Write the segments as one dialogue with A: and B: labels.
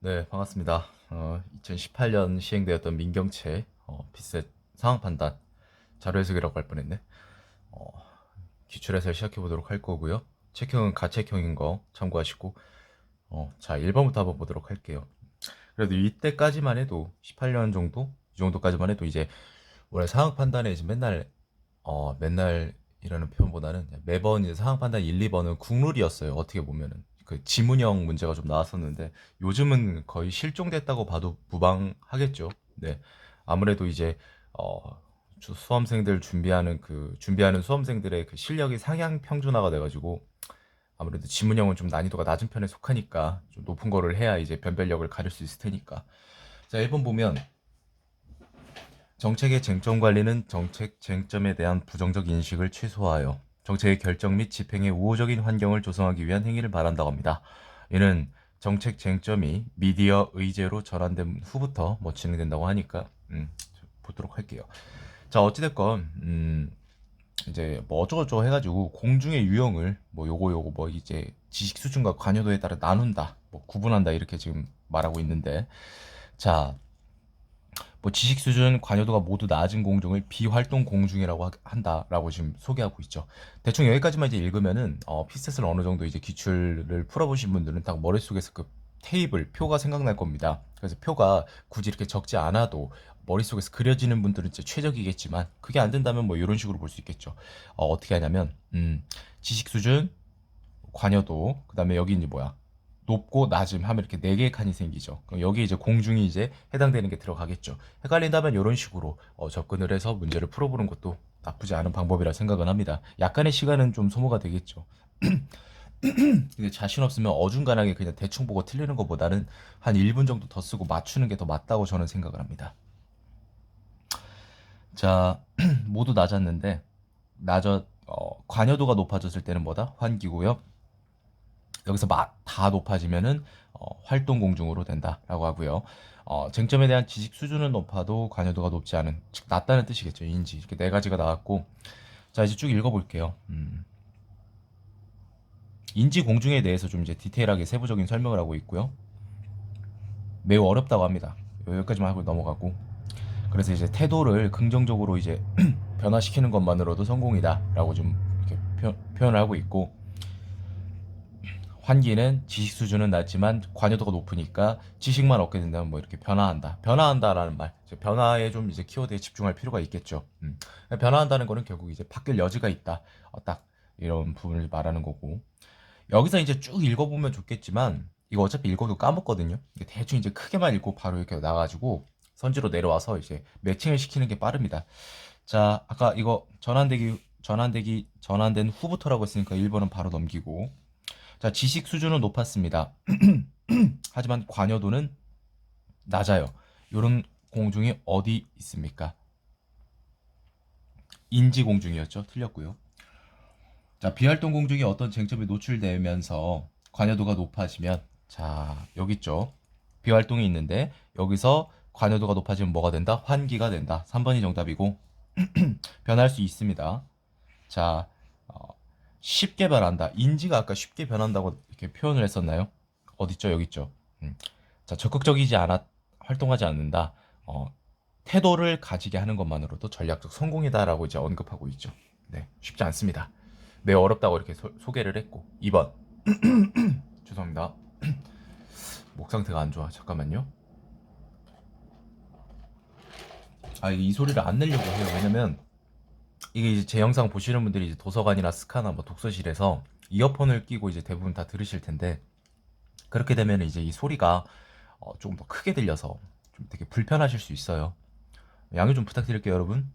A: 네, 반갑습니다. 2018년 시행되었던 민경채 빚셋 상황 판단 자료 해석이라고 할 뻔했네. 어, 기출해서 시작해 보도록 할 거고요. 체크형은 가책형인 거 참고하시고, 자, 1번부터 한번 보도록 할게요. 그래도 이때까지만 해도 18년 정도, 이 정도까지만 해도 이제 원래 상황 판단에 이제 맨날 이라는 표현보다는 매번 이제 상황 판단 1, 2번은 국룰이었어요. 어떻게 보면은 그 지문형 문제가 좀 나왔었는데 요즘은 거의 실종됐다고 봐도 무방하겠죠. 네. 아무래도 이제 어 수험생들 준비하는 수험생들의 그 실력이 상향 평준화가 돼가지고 아무래도 지문형은 좀 난이도가 낮은 편에 속하니까 좀 높은 거를 해야 이제 변별력을 가릴 수 있을 테니까. 자, 1번 보면 정책의 쟁점 관리는 정책 쟁점에 대한 부정적 인식을 최소화하여 정책의 결정 및 집행에 우호적인 환경을 조성하기 위한 행위를 말한다고 합니다. 이는 정책 쟁점이 미디어 의제로 전환된 후부터 진행된다고 하니까 보도록 할게요. 자, 어찌됐건 이제 뭐 어쩌고저쩌고 해가지고 공중의 유형을 뭐 요거 뭐 이제 지식 수준과 관여도에 따라 나눈다, 뭐 구분한다 이렇게 지금 말하고 있는데, 자, 뭐 지식 수준, 관여도가 모두 낮은 공중을 비활동 공중이라고 한다라고 지금 소개하고 있죠. 대충 여기까지만 이제 읽으면은 피셋을 어느 정도 이제 기출을 풀어보신 분들은 딱 머릿속에서 그 테이블 표가 생각날 겁니다. 그래서 표가 굳이 이렇게 적지 않아도 머릿속에서 그려지는 분들은 이제 최적이겠지만 그게 안 된다면 뭐 이런 식으로 볼 수 있겠죠. 어떻게 하냐면 지식 수준, 관여도, 그다음에 여기 이제 뭐야? 높고 낮음 하면 이렇게 네 개의 칸이 생기죠. 그럼 여기 이제 공중이 이제 해당되는 게 들어가겠죠. 헷갈린다면 이런 식으로 접근을 해서 문제를 풀어보는 것도 나쁘지 않은 방법이라 생각은 합니다. 약간의 시간은 좀 소모가 되겠죠. 근데 자신 없으면 어중간하게 그냥 대충 보고 틀리는 것보다는 한 1분 정도 더 쓰고 맞추는 게 더 맞다고 저는 생각을 합니다. 자, 모두 낮았는데 관여도가 높아졌을 때는 뭐다? 환기고요. 여기서 다 높아지면은 활동 공중으로 된다라고 하고요. 쟁점에 대한 지식 수준은 높아도 관여도가 높지 않은, 즉 낮다는 뜻이겠죠. 인지. 이렇게 네 가지가 나왔고, 자, 이제 쭉 읽어볼게요. 인지 공중에 대해서 좀 이제 디테일하게 세부적인 설명을 하고 있고요. 매우 어렵다고 합니다. 여기까지만 하고 넘어가고, 그래서 이제 태도를 긍정적으로 이제 변화시키는 것만으로도 성공이다라고 좀 이렇게 표현을 하고 있고, 환기는 지식 수준은 낮지만 관여도가 높으니까 지식만 얻게 된다면 뭐 이렇게 변화한다. 변화한다라는 말. 변화에 좀 이제 키워드에 집중할 필요가 있겠죠. 변화한다는 거는 결국 이제 바뀔 여지가 있다. 딱 이런 부분을 말하는 거고. 여기서 이제 쭉 읽어보면 좋겠지만 이거 어차피 읽어도 까먹거든요. 이게 대충 이제 크게만 읽고 바로 이렇게 나가지고 선지로 내려와서 이제 매칭을 시키는 게 빠릅니다. 자, 아까 이거 전환된 후부터라고 했으니까 1번은 바로 넘기고, 자, 지식 수준은 높았습니다. 하지만 관여도는 낮아요. 이런 공중이 어디 있습니까? 인지 공중이었죠. 틀렸고요. 자, 비활동 공중이 어떤 쟁점에 노출되면서 관여도가 높아지면, 자, 여기 있죠. 비활동이 있는데 여기서 관여도가 높아지면 뭐가 된다? 환기가 된다. 3번이 정답이고 변할 수 있습니다. 자, 어, 쉽게 변한다. 인지가 아까 쉽게 변한다고 이렇게 표현을 했었나요? 어딨죠? 여기 있죠. 자, 적극적이지 않아 활동하지 않는다. 어, 태도를 가지게 하는 것만으로도 전략적 성공이다라고 이제 언급하고 있죠. 네, 쉽지 않습니다. 매우 어렵다고 이렇게 소개를 했고. 2번. 죄송합니다. 목 상태가 안 좋아. 잠깐만요. 아, 이 소리를 안 내려고 해요. 왜냐면 이게 이제 제 영상 보시는 분들이 이제 도서관이나 스카나 뭐 독서실에서 이어폰을 끼고 이제 대부분 다 들으실 텐데, 그렇게 되면 이제 이 소리가 조금 더 크게 들려서 좀 되게 불편하실 수 있어요. 양해 좀 부탁드릴게요, 여러분.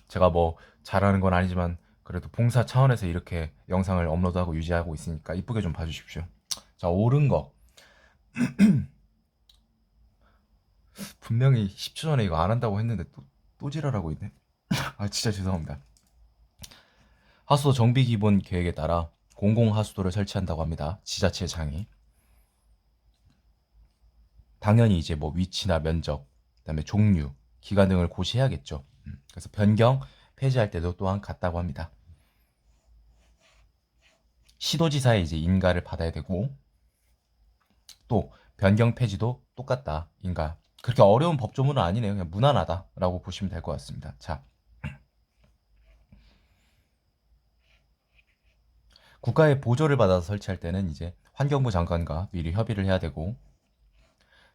A: 제가 뭐 잘하는 건 아니지만 그래도 봉사 차원에서 이렇게 영상을 업로드하고 유지하고 있으니까 이쁘게 좀 봐주십시오. 자, 옳은 거. 분명히 10초 전에 이거 안 한다고 했는데 또 지랄하고 있네. 아, 진짜 죄송합니다. 하수도 정비 기본 계획에 따라 공공 하수도를 설치한다고 합니다. 지자체장이. 당연히 이제 뭐 위치나 면적, 그다음에 종류, 기간 등을 고시해야겠죠. 그래서 변경, 폐지할 때도 또한 같다고 합니다. 시도지사의 이제 인가를 받아야 되고, 또 변경 폐지도 똑같다. 인가. 그렇게 어려운 법조문은 아니네요. 그냥 무난하다라고 보시면 될 것 같습니다. 자, 국가의 보조를 받아서 설치할 때는 이제 환경부 장관과 미리 협의를 해야 되고,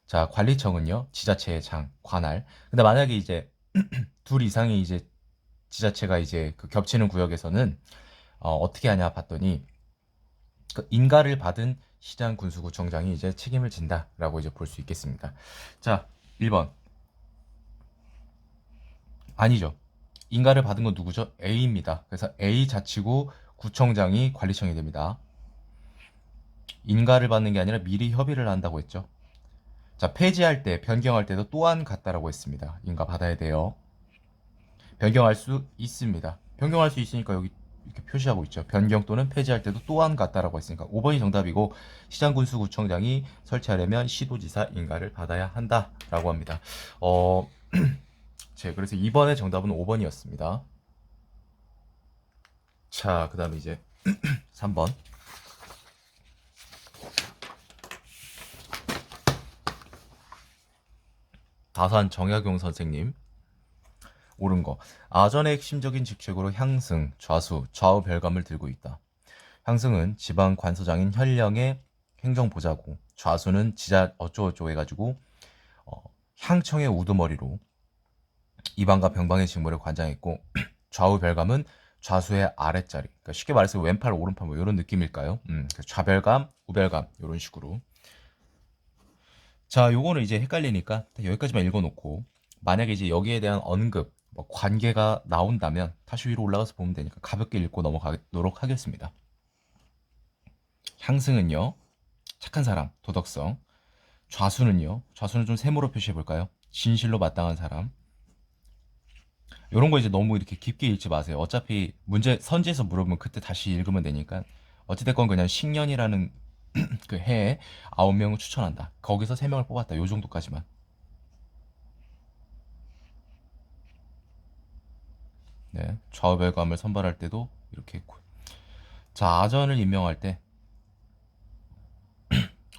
A: 자, 관리청은요, 지자체의 장, 관할. 근데 만약에 이제 둘 이상이 이제 지자체가 이제 그 겹치는 구역에서는 어떻게 하냐 봤더니 그 인가를 받은 시장 군수구청장이 이제 책임을 진다라고 이제 볼 수 있겠습니다. 자, 1번. 아니죠. 인가를 받은 건 누구죠? A입니다. 그래서 A 자치구 구청장이 관리청이 됩니다. 인가를 받는 게 아니라 미리 협의를 한다고 했죠. 자, 폐지할 때, 변경할 때도 또한 같다라고 했습니다. 인가 받아야 돼요. 변경할 수 있습니다. 변경할 수 있으니까 여기 이렇게 표시하고 있죠. 변경 또는 폐지할 때도 또한 같다라고 했으니까 5번이 정답이고, 시장군수구청장이 설치하려면 시도지사 인가를 받아야 한다라고 합니다. 그래서 2번의 정답은 5번이었습니다. 자, 그 다음에 이제 3번. 다산 정약용 선생님. 옳은 거. 아전의 핵심적인 직책으로 향승, 좌수, 좌우 별감을 들고 있다. 향승은 지방 관서장인 현령의 행정보좌고, 좌수는 지자 어쩌고저쩌고 해가지고 향청의 우두머리로 이방과 병방의 직무를 관장했고, 좌우 별감은 좌수의 아랫자리. 그러니까 쉽게 말해서 왼팔 오른팔 뭐 이런 느낌일까요? 좌별감, 우별감 이런 식으로. 자, 요거는 이제 헷갈리니까 여기까지만 읽어놓고, 만약에 이제 여기에 대한 언급, 뭐 관계가 나온다면 다시 위로 올라가서 보면 되니까 가볍게 읽고 넘어가도록 하겠습니다. 향승은요, 착한 사람, 도덕성. 좌수는 좀 세모로 표시해 볼까요? 진실로 마땅한 사람. 요런 거 이제 너무 이렇게 깊게 읽지 마세요. 어차피 문제 선지에서 물어보면 그때 다시 읽으면 되니까. 어찌됐건 그냥 식년이라는 그 해에 9명을 추천한다. 거기서 3명을 뽑았다. 요 정도까지만. 네, 좌우별감을 선발할 때도 이렇게 했고. 자, 아전을 임명할 때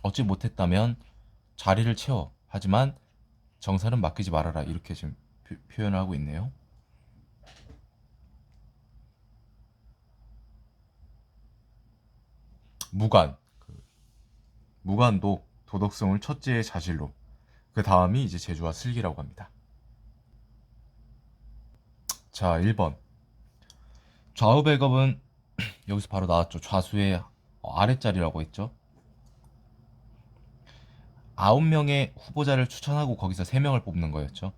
A: 얻지 못했다면 자리를 채워. 하지만 정사는 맡기지 말아라. 이렇게 지금 표현을 하고 있네요. 무관. 무관도 도덕성을 첫째의 자질로. 그 다음이 이제 재주와 슬기라고 합니다. 자, 1번. 좌우별감은 여기서 바로 나왔죠. 좌수의 아랫자리라고 했죠. 9명의 후보자를 추천하고 거기서 3명을 뽑는 거였죠.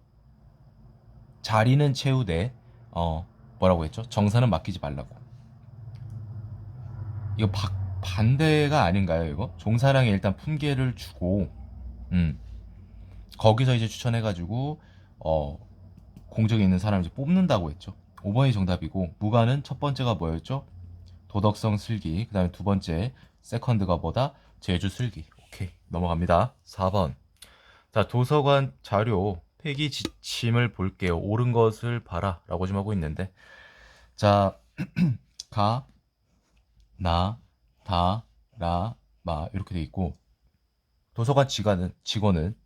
A: 자리는 채우되 뭐라고 했죠? 정사는 맡기지 말라고. 이거 반대가 아닌가요, 이거? 종사랑에 일단 품계를 주고, 음, 거기서 이제 추천해가지고, 공적에 있는 사람을 이제 뽑는다고 했죠. 5번이 정답이고, 무관은 첫 번째가 뭐였죠? 도덕성 슬기. 그 다음에 두 번째, 세컨드가 뭐다? 제주 슬기. 오케이. 넘어갑니다. 4번. 자, 도서관 자료 폐기 지침을 볼게요. 옳은 것을 봐라. 라고 좀 하고 있는데. 자, 가, 나, 다, 라, 마 이렇게 돼 있고, 도서관 직원은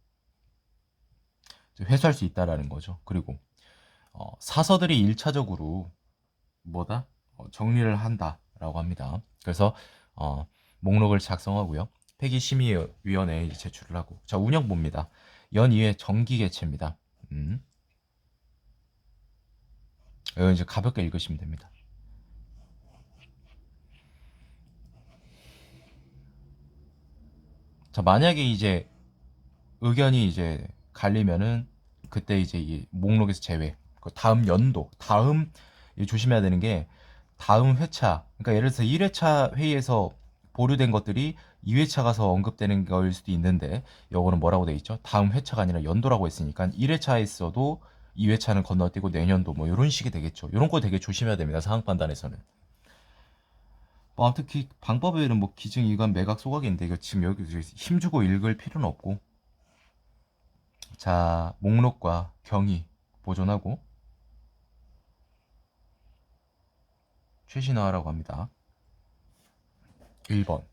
A: 회수할 수 있다라는 거죠. 그리고 사서들이 1차적으로 뭐다? 정리를 한다라고 합니다. 그래서 목록을 작성하고요. 폐기심의위원회에 제출을 하고. 자, 운영봅니다. 연 2회 정기 개최입니다. 이거 이제 가볍게 읽으시면 됩니다. 자, 만약에 이제 의견이 이제 갈리면은 그때 이제 이 목록에서 제외. 그 다음 연도, 조심해야 되는 게 다음 회차. 그러니까 예를 들어서 1회차 회의에서 보류된 것들이 2회차 가서 언급되는 거일 수도 있는데, 요거는 뭐라고 돼 있죠? 다음 회차가 아니라 연도라고 했으니까 1회차에 있어도 2회차는 건너뛰고 내년도 뭐 이런 식이 되겠죠. 이런 거 되게 조심해야 됩니다. 상황 판단에서는. 뭐 아무튼 방법에는 뭐 기증, 이관, 매각, 소각인데 이거 지금 여기 힘주고 읽을 필요는 없고. 자, 목록과 경위 보존하고 최신화라고 합니다. 1번.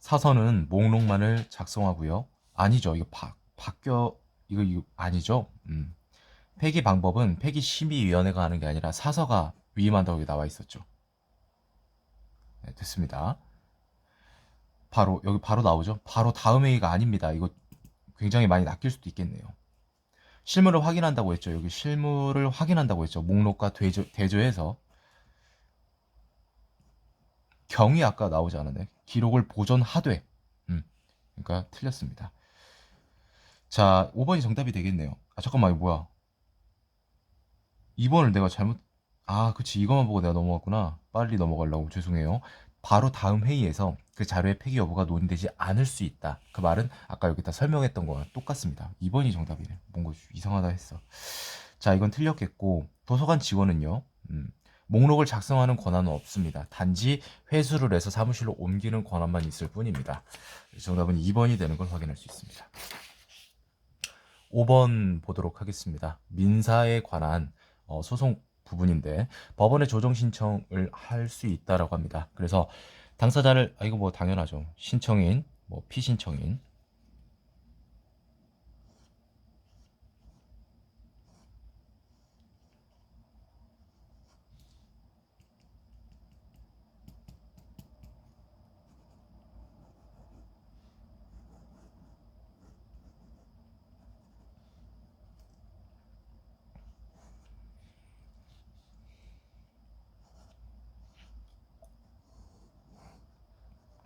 A: 사서는 목록만을 작성하고요. 아니죠. 이거 바뀌어 이거 아니죠. 폐기 방법은 폐기심의위원회가 하는 게 아니라 사서가 위임한다고 나와 있었죠. 네, 됐습니다. 바로 여기 바로 나오죠. 바로 다음 회의가 아닙니다. 이거 굉장히 많이 낚일 수도 있겠네요. 실물을 확인한다고 했죠. 여기 실물을 확인한다고 했죠. 목록과 대조해서 경위 아까 나오지 않았네. 기록을 보존하되. 그러니까 틀렸습니다. 자, 5번이 정답이 되겠네요. 아, 잠깐만, 이거 뭐야? 2번을 내가 잘못, 그치. 이것만 보고 내가 넘어갔구나. 빨리 넘어가려고. 죄송해요. 바로 다음 회의에서 그 자료의 폐기 여부가 논의되지 않을 수 있다. 그 말은 아까 여기다 설명했던 거랑 똑같습니다. 2번이 정답이네. 뭔가 이상하다 했어. 자, 이건 틀렸겠고, 도서관 직원은요, 목록을 작성하는 권한은 없습니다. 단지 회수를 해서 사무실로 옮기는 권한만 있을 뿐입니다. 정답은 2번이 되는 걸 확인할 수 있습니다. 5번 보도록 하겠습니다. 민사에 관한 소송 부분인데 법원에 조정 신청을 할 수 있다라고 합니다. 그래서 당사자를 이거 뭐 당연하죠. 신청인, 뭐 피신청인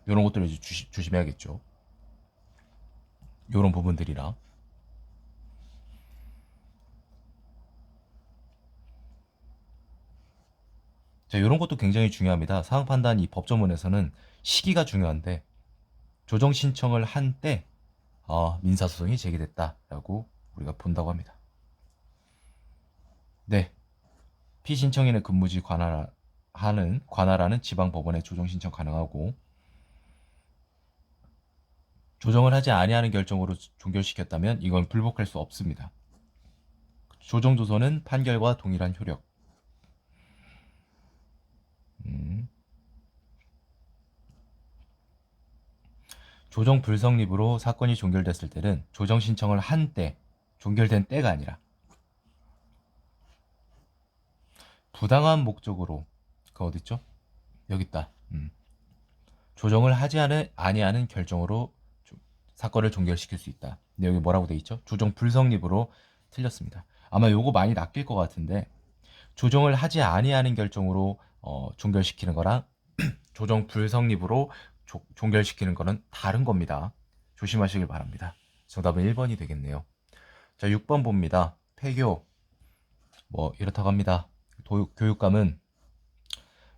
A: 이런 것들을 이제 조심해야겠죠. 이런 부분들이라. 자, 이런 것도 굉장히 중요합니다. 사항 판단 이 법조문에서는 시기가 중요한데 조정 신청을 한 때 민사소송이 제기됐다라고 우리가 본다고 합니다. 네, 피신청인의 근무지 관할하는 지방법원에 조정 신청 가능하고 조정을 하지 아니하는 결정으로 종결시켰다면 이건 불복할 수 없습니다. 조정조서는 판결과 동일한 효력. 조정 불성립으로 사건이 종결됐을 때는 조정 신청을 한 때, 종결된 때가 아니라 부당한 목적으로 그 어딨죠? 여기 있다. 조정을 하지 아니하는 결정으로 사건을 종결시킬 수 있다. 근데 여기 뭐라고 돼 있죠? 조정 불성립으로 틀렸습니다. 아마 요거 많이 낚일 것 같은데 조정을 하지 아니하는 결정으로 종결시키는 거랑 조정 불성립으로 종결시키는 거는 다른 겁니다. 조심하시길 바랍니다. 정답은 1번이 되겠네요. 자, 6번 봅니다. 폐교 뭐 이렇다고 합니다. 교육감은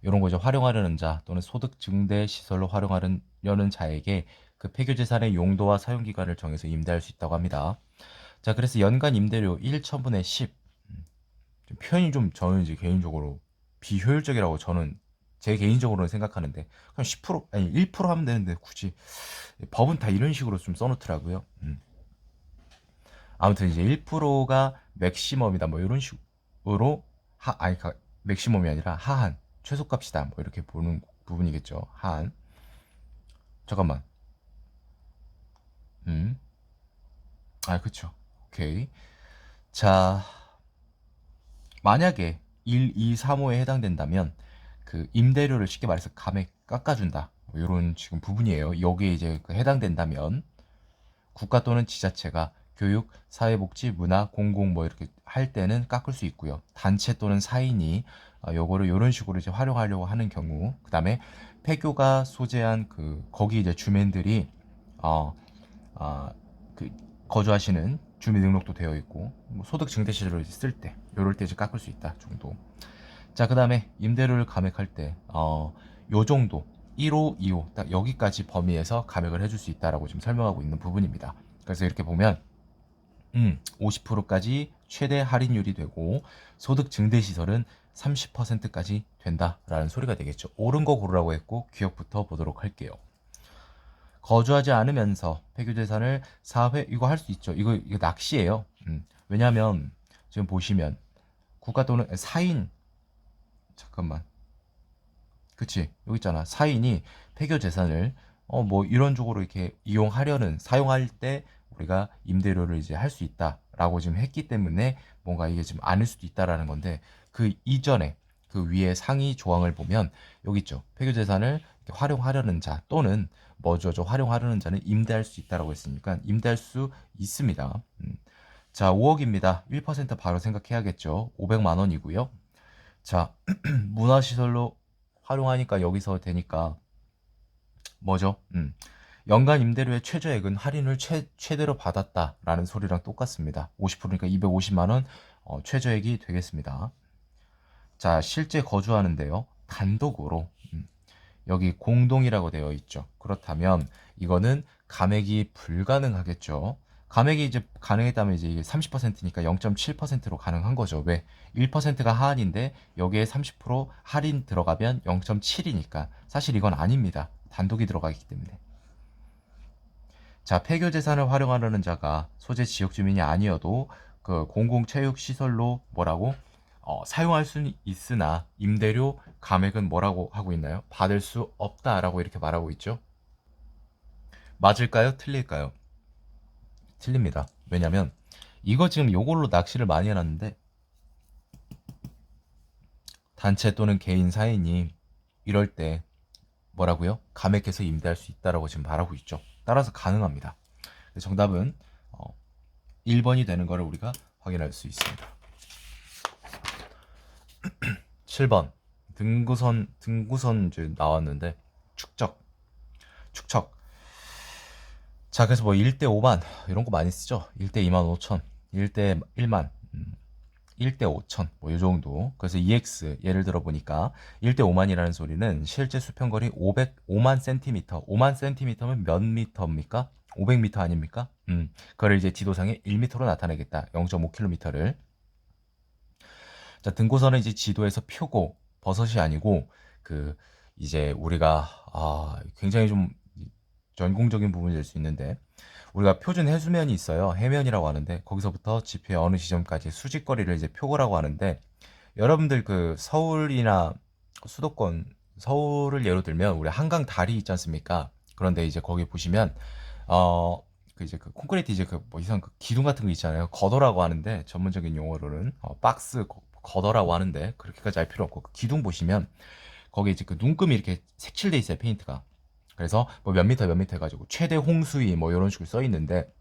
A: 이런 거죠. 활용하려는 자 또는 소득 증대 시설로 활용하려는 자에게 그 폐교 재산의 용도와 사용 기간을 정해서 임대할 수 있다고 합니다. 자, 그래서 연간 임대료 1천분의 10. 표현이 좀 저는 이제 개인적으로 비효율적이라고 저는 제 개인적으로는 생각하는데 그냥 10% 아니 1% 하면 되는데 굳이 법은 다 이런 식으로 좀 써놓더라고요. 아무튼 이제 1%가 맥시멈이다 뭐 이런 식으로 맥시멈이 아니라 하한 최소값이다 뭐 이렇게 보는 부분이겠죠. 하한. 잠깐만. 그쵸. 오케이. 자, 만약에 1, 2, 3호에 해당된다면 그 임대료를 쉽게 말해서 감액 깎아준다. 뭐 이런 지금 부분이에요. 여기에 이제 해당된다면 국가 또는 지자체가 교육, 사회복지, 문화, 공공 뭐 이렇게 할 때는 깎을 수 있고요. 단체 또는 사인이 요거를 이런 식으로 이제 활용하려고 하는 경우, 그 다음에 폐교가 소재한 거기 이제 주민들이 어, 그 거주하시는 주민등록도 되어 있고 뭐 소득 증대 시설을 쓸 때, 요럴 때 이제 깎을 수 있다 정도. 자, 그 다음에 임대료를 감액할 때, 요 정도 1호, 2호 딱 여기까지 범위에서 감액을 해줄 수 있다라고 지금 설명하고 있는 부분입니다. 그래서 이렇게 보면 50%까지 최대 할인율이 되고 소득 증대 시설은 30%까지 된다라는 소리가 되겠죠. 옳은 거 고르라고 했고 기억부터 보도록 할게요. 거주하지 않으면서 폐교재산을 사회 이거 할 수 있죠. 이거 낚시예요. 왜냐하면 지금 보시면 국가 또는 사인 잠깐만. 그치 여기 있잖아. 사인이 폐교 재산을 뭐 이런 쪽으로 이렇게 이용하려는 사용할 때 우리가 임대료를 이제 할 수 있다라고 지금 했기 때문에 뭔가 이게 지금 아닐 수도 있다라는 건데 그 이전에 그 위에 상위 조항을 보면 여기 있죠. 폐교 재산을 활용하려는 자 또는 뭐죠? 활용하려는 자는 임대할 수 있다라고 했으니까 임대할 수 있습니다. 자, 5억입니다. 1% 바로 생각해야겠죠. 500만 원이고요. 자, 문화시설로 활용하니까 여기서 되니까 뭐죠? 연간 임대료의 최저액은 할인을 최대로 받았다라는 소리랑 똑같습니다. 50%니까 250만 원 최저액이 되겠습니다. 자, 실제 거주하는데요. 단독으로 여기 공동이라고 되어 있죠. 그렇다면 이거는 감액이 불가능하겠죠. 감액이 이제 가능했다면 이제 이게 30%니까 0.7%로 가능한 거죠. 왜? 1%가 하한인데 여기에 30% 할인 들어가면 0.7이니까 사실 이건 아닙니다. 단독이 들어가기 때문에. 자, 폐교 재산을 활용하려는 자가 소재 지역 주민이 아니어도 그 공공체육시설로 뭐라고 사용할 수는 있으나 임대료 감액은 뭐라고 하고 있나요? 받을 수 없다라고 이렇게 말하고 있죠. 맞을까요? 틀릴까요? 틀립니다. 왜냐면 이거 지금 요걸로 낚시를 많이 해놨는데 단체 또는 개인 사인이 이럴 때 뭐라고요? 감액해서 임대할 수 있다라고 지금 말하고 있죠. 따라서 가능합니다. 정답은 1번이 되는 것을 우리가 확인할 수 있습니다. 7번 등구선 이제 나왔는데 축척. 자, 그래서 뭐 1대 5만 이런 거 많이 쓰죠. 1대 2만 5천, 1대 1만, 1대 5천 뭐 이 정도. 그래서 EX 예를 들어 보니까 1대 5만이라는 소리는 실제 수평거리 505만 센티미터. 5만 센티미터면 몇 미터입니까? 500미터 아닙니까? 그걸 이제 지도상에 1미터로 나타내겠다. 0.5km를. 자, 등고선은 이제 지도에서 표고 버섯이 아니고 그 이제 우리가 굉장히 좀 전공적인 부분이 될 수 있는데 우리가 표준 해수면이 있어요. 해면이라고 하는데 거기서부터 지표의 어느 지점까지 수직거리를 이제 표고라고 하는데 여러분들 그 서울이나 수도권 서울을 예로 들면 우리 한강 다리 있지 않습니까? 그런데 이제 거기 보시면 그 이제 그 콘크리트 이제 그 뭐 이상 그 기둥 같은 거 있잖아요. 거더라고 하는데 전문적인 용어로는 박스 거더라고 하는데 그렇게까지 알 필요 없고 그 기둥 보시면 거기 이제 그 눈금이 이렇게 색칠돼 있어요. 페인트가. 그래서 뭐 몇 미터 해가지고 최대 홍수위 뭐 이런 식으로 써 있는데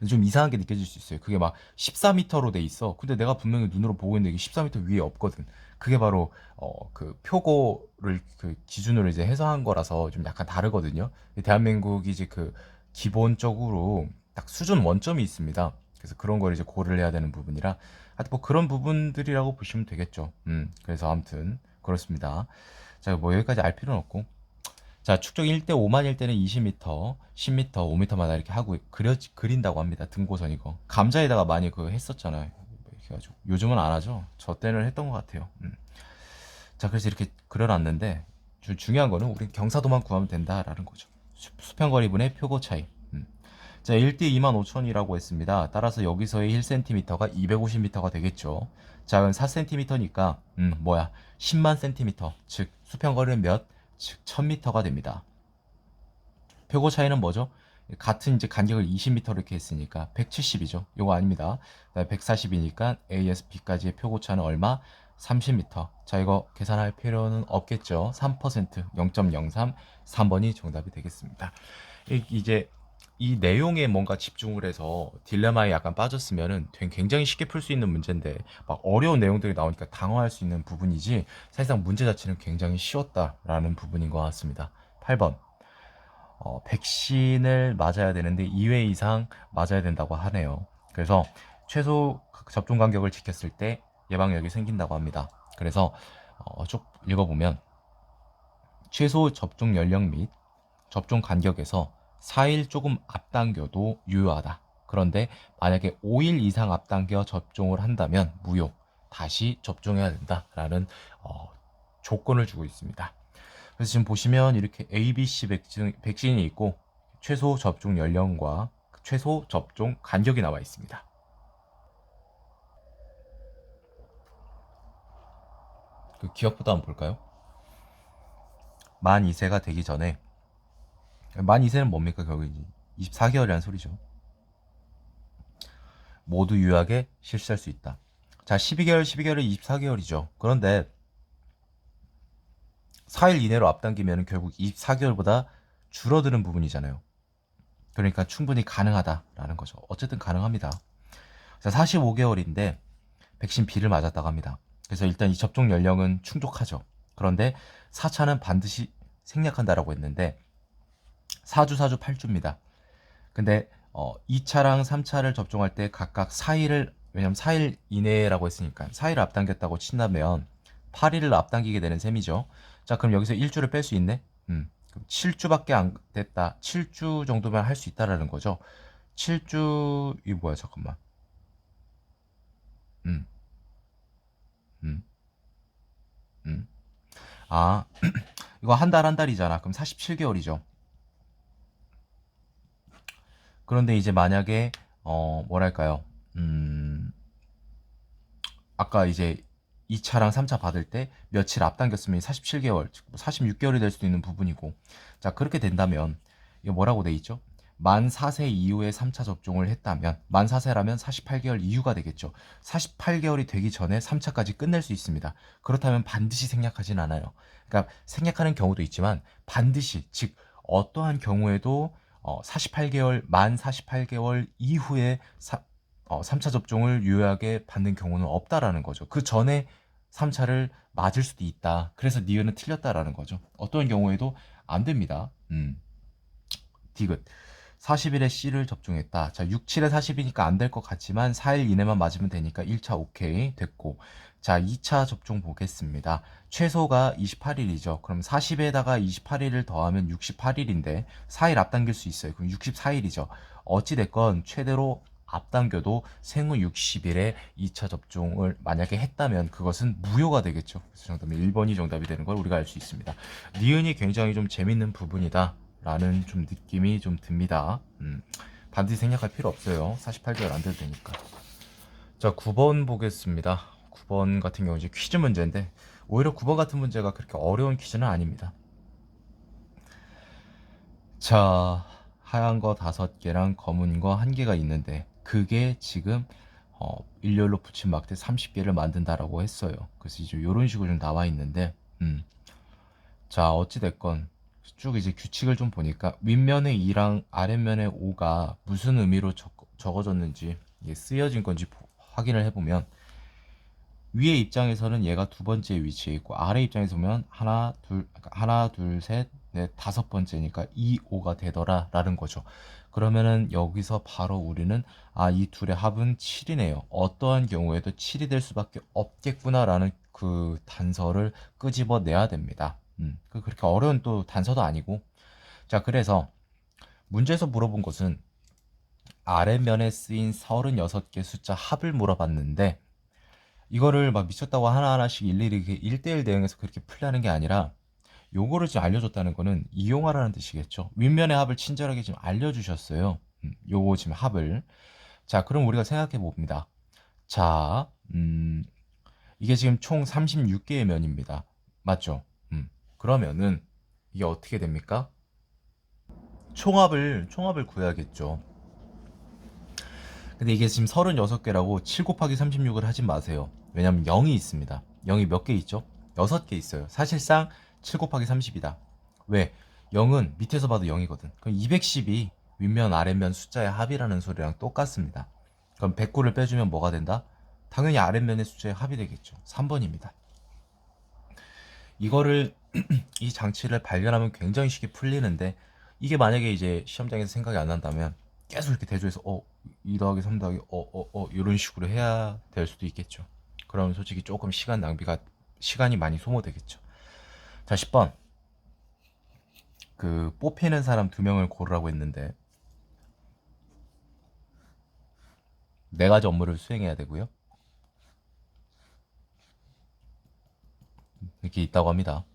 A: 좀 이상하게 느껴질 수 있어요. 그게 막 14m로 돼 있어. 근데 내가 분명히 눈으로 보고 있는데 이게 14m 위에 없거든. 그게 바로 그 표고를 그 기준으로 이제 해석한 거라서 좀 약간 다르거든요. 대한민국이 이제 그 기본적으로 딱 수준 원점이 있습니다. 그래서 그런 걸 이제 고려를 해야 되는 부분이라 하여튼 뭐 그런 부분들이라고 보시면 되겠죠. 그래서 아무튼 그렇습니다. 자, 뭐 여기까지 알 필요는 없고 자, 축적 1대 5만일 때는 20m, 10m, 5m마다 이렇게 하고 그린다고 합니다. 등고선 이거. 감자에다가 많이 그거 했었잖아요. 이렇게 해가지고. 요즘은 안 하죠. 저 때는 했던 것 같아요. 자, 그래서 이렇게 그려놨는데 중요한 거는 우리 경사도만 구하면 된다라는 거죠. 수평거리분의 표고 차이. 자, 1대 2만 5천이라고 했습니다. 따라서 여기서의 1cm가 250m가 되겠죠. 자, 그럼 4cm니까 뭐야? 10만 cm. 즉 수평거리는 몇? 즉 1000m가 됩니다. 표고 차이는 뭐죠? 같은 이제 간격을 20m 이렇게 했으니까 170이죠. 이거 아닙니다. 140이니까 A에서 B까지의 표고 차는 얼마? 30m. 자, 이거 계산할 필요는 없겠죠. 3%, 0.03, 3번이 정답이 되겠습니다. 이제 이 내용에 뭔가 집중을 해서 딜레마에 약간 빠졌으면은 굉장히 쉽게 풀 수 있는 문제인데 막 어려운 내용들이 나오니까 당황할 수 있는 부분이지 사실상 문제 자체는 굉장히 쉬웠다라는 부분인 것 같습니다. 8번 백신을 맞아야 되는데 2회 이상 맞아야 된다고 하네요. 그래서 최소 접종 간격을 지켰을 때 예방력이 생긴다고 합니다. 그래서 쭉 읽어보면 최소 접종 연령 및 접종 간격에서 4일 조금 앞당겨도 유효하다. 그런데 만약에 5일 이상 앞당겨 접종을 한다면 무효. 다시 접종해야 된다라는 조건을 주고 있습니다. 그래서 지금 보시면 이렇게 A, B, C 백신이 있고 최소 접종 연령과 최소 접종 간격이 나와 있습니다. 그 기억부터 한번 볼까요? 만 2세가 되기 전에 만 2세는 뭡니까? 결국 이제 24개월이라는 소리죠. 모두 유효하게 실시할 수 있다. 자, 12개월은 24개월이죠. 그런데 4일 이내로 앞당기면 결국 24개월보다 줄어드는 부분이잖아요. 그러니까 충분히 가능하다라는 거죠. 어쨌든 가능합니다. 자, 45개월인데 백신 B를 맞았다고 합니다. 그래서 일단 이 접종 연령은 충족하죠. 그런데 4차는 반드시 생략한다라고 했는데 4주, 4주, 8주입니다. 근데 2차랑 3차를 접종할 때 각각 4일을, 왜냐면 4일 이내라고 했으니까 4일을 앞당겼다고 친다면 8일을 앞당기게 되는 셈이죠. 자, 그럼 여기서 1주를 뺄 수 있네? 그럼 7주밖에 안 됐다. 7주 정도면 할 수 있다라는 거죠. 7주, 이 뭐야, 잠깐만. 음, 음, 음. 아, 이거 한 달 한 달이잖아. 그럼 47개월이죠. 그런데 이제 만약에, 뭐랄까요. 음, 아까 이제 2차랑 3차 받을 때 며칠 앞당겼으면 47개월, 46개월이 될 수도 있는 부분이고. 자, 그렇게 된다면, 이거 뭐라고 돼 있죠? 만 4세 이후에 3차 접종을 했다면, 만 4세라면 48개월 이후가 되겠죠. 48개월이 되기 전에 3차까지 끝낼 수 있습니다. 그렇다면 반드시 생략하진 않아요. 그러니까 생략하는 경우도 있지만, 반드시, 즉, 어떠한 경우에도 48개월, 만 48개월 이후에 3차 접종을 유효하게 받는 경우는 없다라는 거죠. 그 전에 3차를 맞을 수도 있다. 그래서 니은은 틀렸다라는 거죠. 어떤 경우에도 안 됩니다. 디귿. 40일에 C를 접종했다. 자, 6, 7에 40이니까 안 될 것 같지만 4일 이내만 맞으면 되니까 1차 오케이 됐고. 자, 2차 접종 보겠습니다. 최소가 28일이죠. 그럼 40에다가 28일을 더하면 68일인데 4일 앞당길 수 있어요. 그럼 64일이죠. 어찌됐건 최대로 앞당겨도 생후 60일에 2차 접종을 만약에 했다면 그것은 무효가 되겠죠. 그래서 정답은 1번이 정답이 되는 걸 우리가 알 수 있습니다. 니은이 굉장히 좀 재밌는 부분이다 라는 좀 느낌이 좀 듭니다. 반드시 생략할 필요 없어요. 48개월 안 돼도 되니까. 자, 9번 보겠습니다. 9번 같은 경우 이제 퀴즈 문제인데 오히려 9번 같은 문제가 그렇게 어려운 퀴즈는 아닙니다. 자, 하얀 거 5개랑 검은 거 1개가 있는데 그게 지금 일렬로 붙인 막대 30개를 만든다라고 했어요. 그래서 이제 이런 식으로 좀 나와 있는데 자, 어찌됐건 쭉 이제 규칙을 좀 보니까 윗면의 2랑 아랫면의 5가 무슨 의미로 적어졌는지 이게 쓰여진 건지 확인을 해보면 위의 입장에서는 얘가 두 번째 위치에 있고 아래 입장에서 보면 하나, 둘, 셋, 넷, 5번째니까 2, 5가 되더라 라는 거죠. 그러면은 여기서 바로 우리는 이 둘의 합은 7이네요. 어떠한 경우에도 7이 될 수밖에 없겠구나 라는 그 단서를 끄집어내야 됩니다. 그렇게 어려운 또 단서도 아니고. 자, 그래서 문제에서 물어본 것은 아랫면에 쓰인 36개 숫자 합을 물어봤는데 이거를 막 미쳤다고 하나하나씩 일일이 1대1 대응해서 그렇게 풀려는 게 아니라 요거를 지금 알려줬다는 거는 이용하라는 뜻이겠죠. 윗면의 합을 친절하게 지금 알려주셨어요. 요거 지금 합을. 자, 그럼 우리가 생각해 봅니다. 자, 이게 지금 총 36개의 면입니다. 맞죠? 그러면은 이게 어떻게 됩니까? 총합을 구해야겠죠. 근데 이게 지금 36개라고 7 곱하기 36을 하지 마세요. 왜냐면 0이 있습니다. 0이 몇 개 있죠? 6개 있어요. 사실상 7 곱하기 30이다. 왜? 0은 밑에서 봐도 0이거든. 그럼 210이 윗면 아랫면 숫자의 합이라는 소리랑 똑같습니다. 그럼 109를 빼주면 뭐가 된다? 당연히 아랫면의 숫자의 합이 되겠죠. 3번입니다. 이거를 이 장치를 발견하면 굉장히 쉽게 풀리는데 이게 만약에 이제 시험장에서 생각이 안 난다면 계속 이렇게 대조해서 2 더하기 3 더하기 이런 식으로 해야 될 수도 있겠죠. 그러면 솔직히 조금 시간이 많이 소모되겠죠. 자, 10번. 그 뽑히는 사람 2명을 고르라고 했는데 4가지 업무를 수행해야 되고요. 이렇게 있다고 합니다.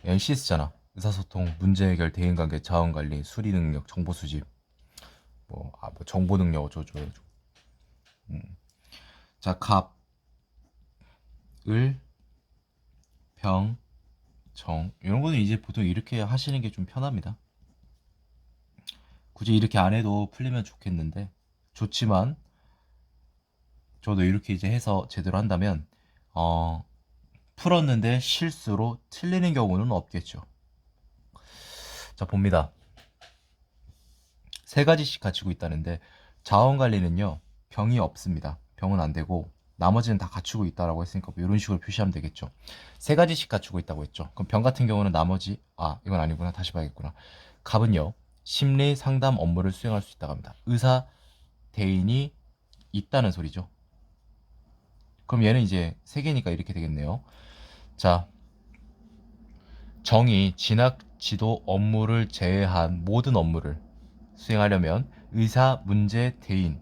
A: NCS잖아. 의사소통, 문제해결, 대인관계, 자원관리, 수리능력, 정보수집, 뭐 정보능력 어쩌고저쩌고. 자, 갑, 을, 병, 정 이런 거는 이제 보통 이렇게 하시는 게 좀 편합니다. 굳이 이렇게 안 해도 풀리면 좋겠는데, 좋지만 저도 이렇게 이제 해서 제대로 한다면 풀었는데 실수로 틀리는 경우는 없겠죠. 자, 봅니다. 세 가지씩 갖추고 있다는데, 자원관리는요 병이 없습니다. 병은 안 되고 나머지는 다 갖추고 있다라고 했으니까 뭐 이런 식으로 표시하면 되겠죠. 세 가지씩 갖추고 있다고 했죠. 그럼 병 같은 경우는 나머지, 이건 아니구나, 다시 봐야겠구나. 갑은요 심리 상담 업무를 수행할 수 있다고 합니다. 의사 대인이 있다는 소리죠. 그럼 얘는 이제 세 개니까 이렇게 되겠네요. 자, 정의 진학 지도 업무를 제외한 모든 업무를 수행하려면 의사 문제 대인,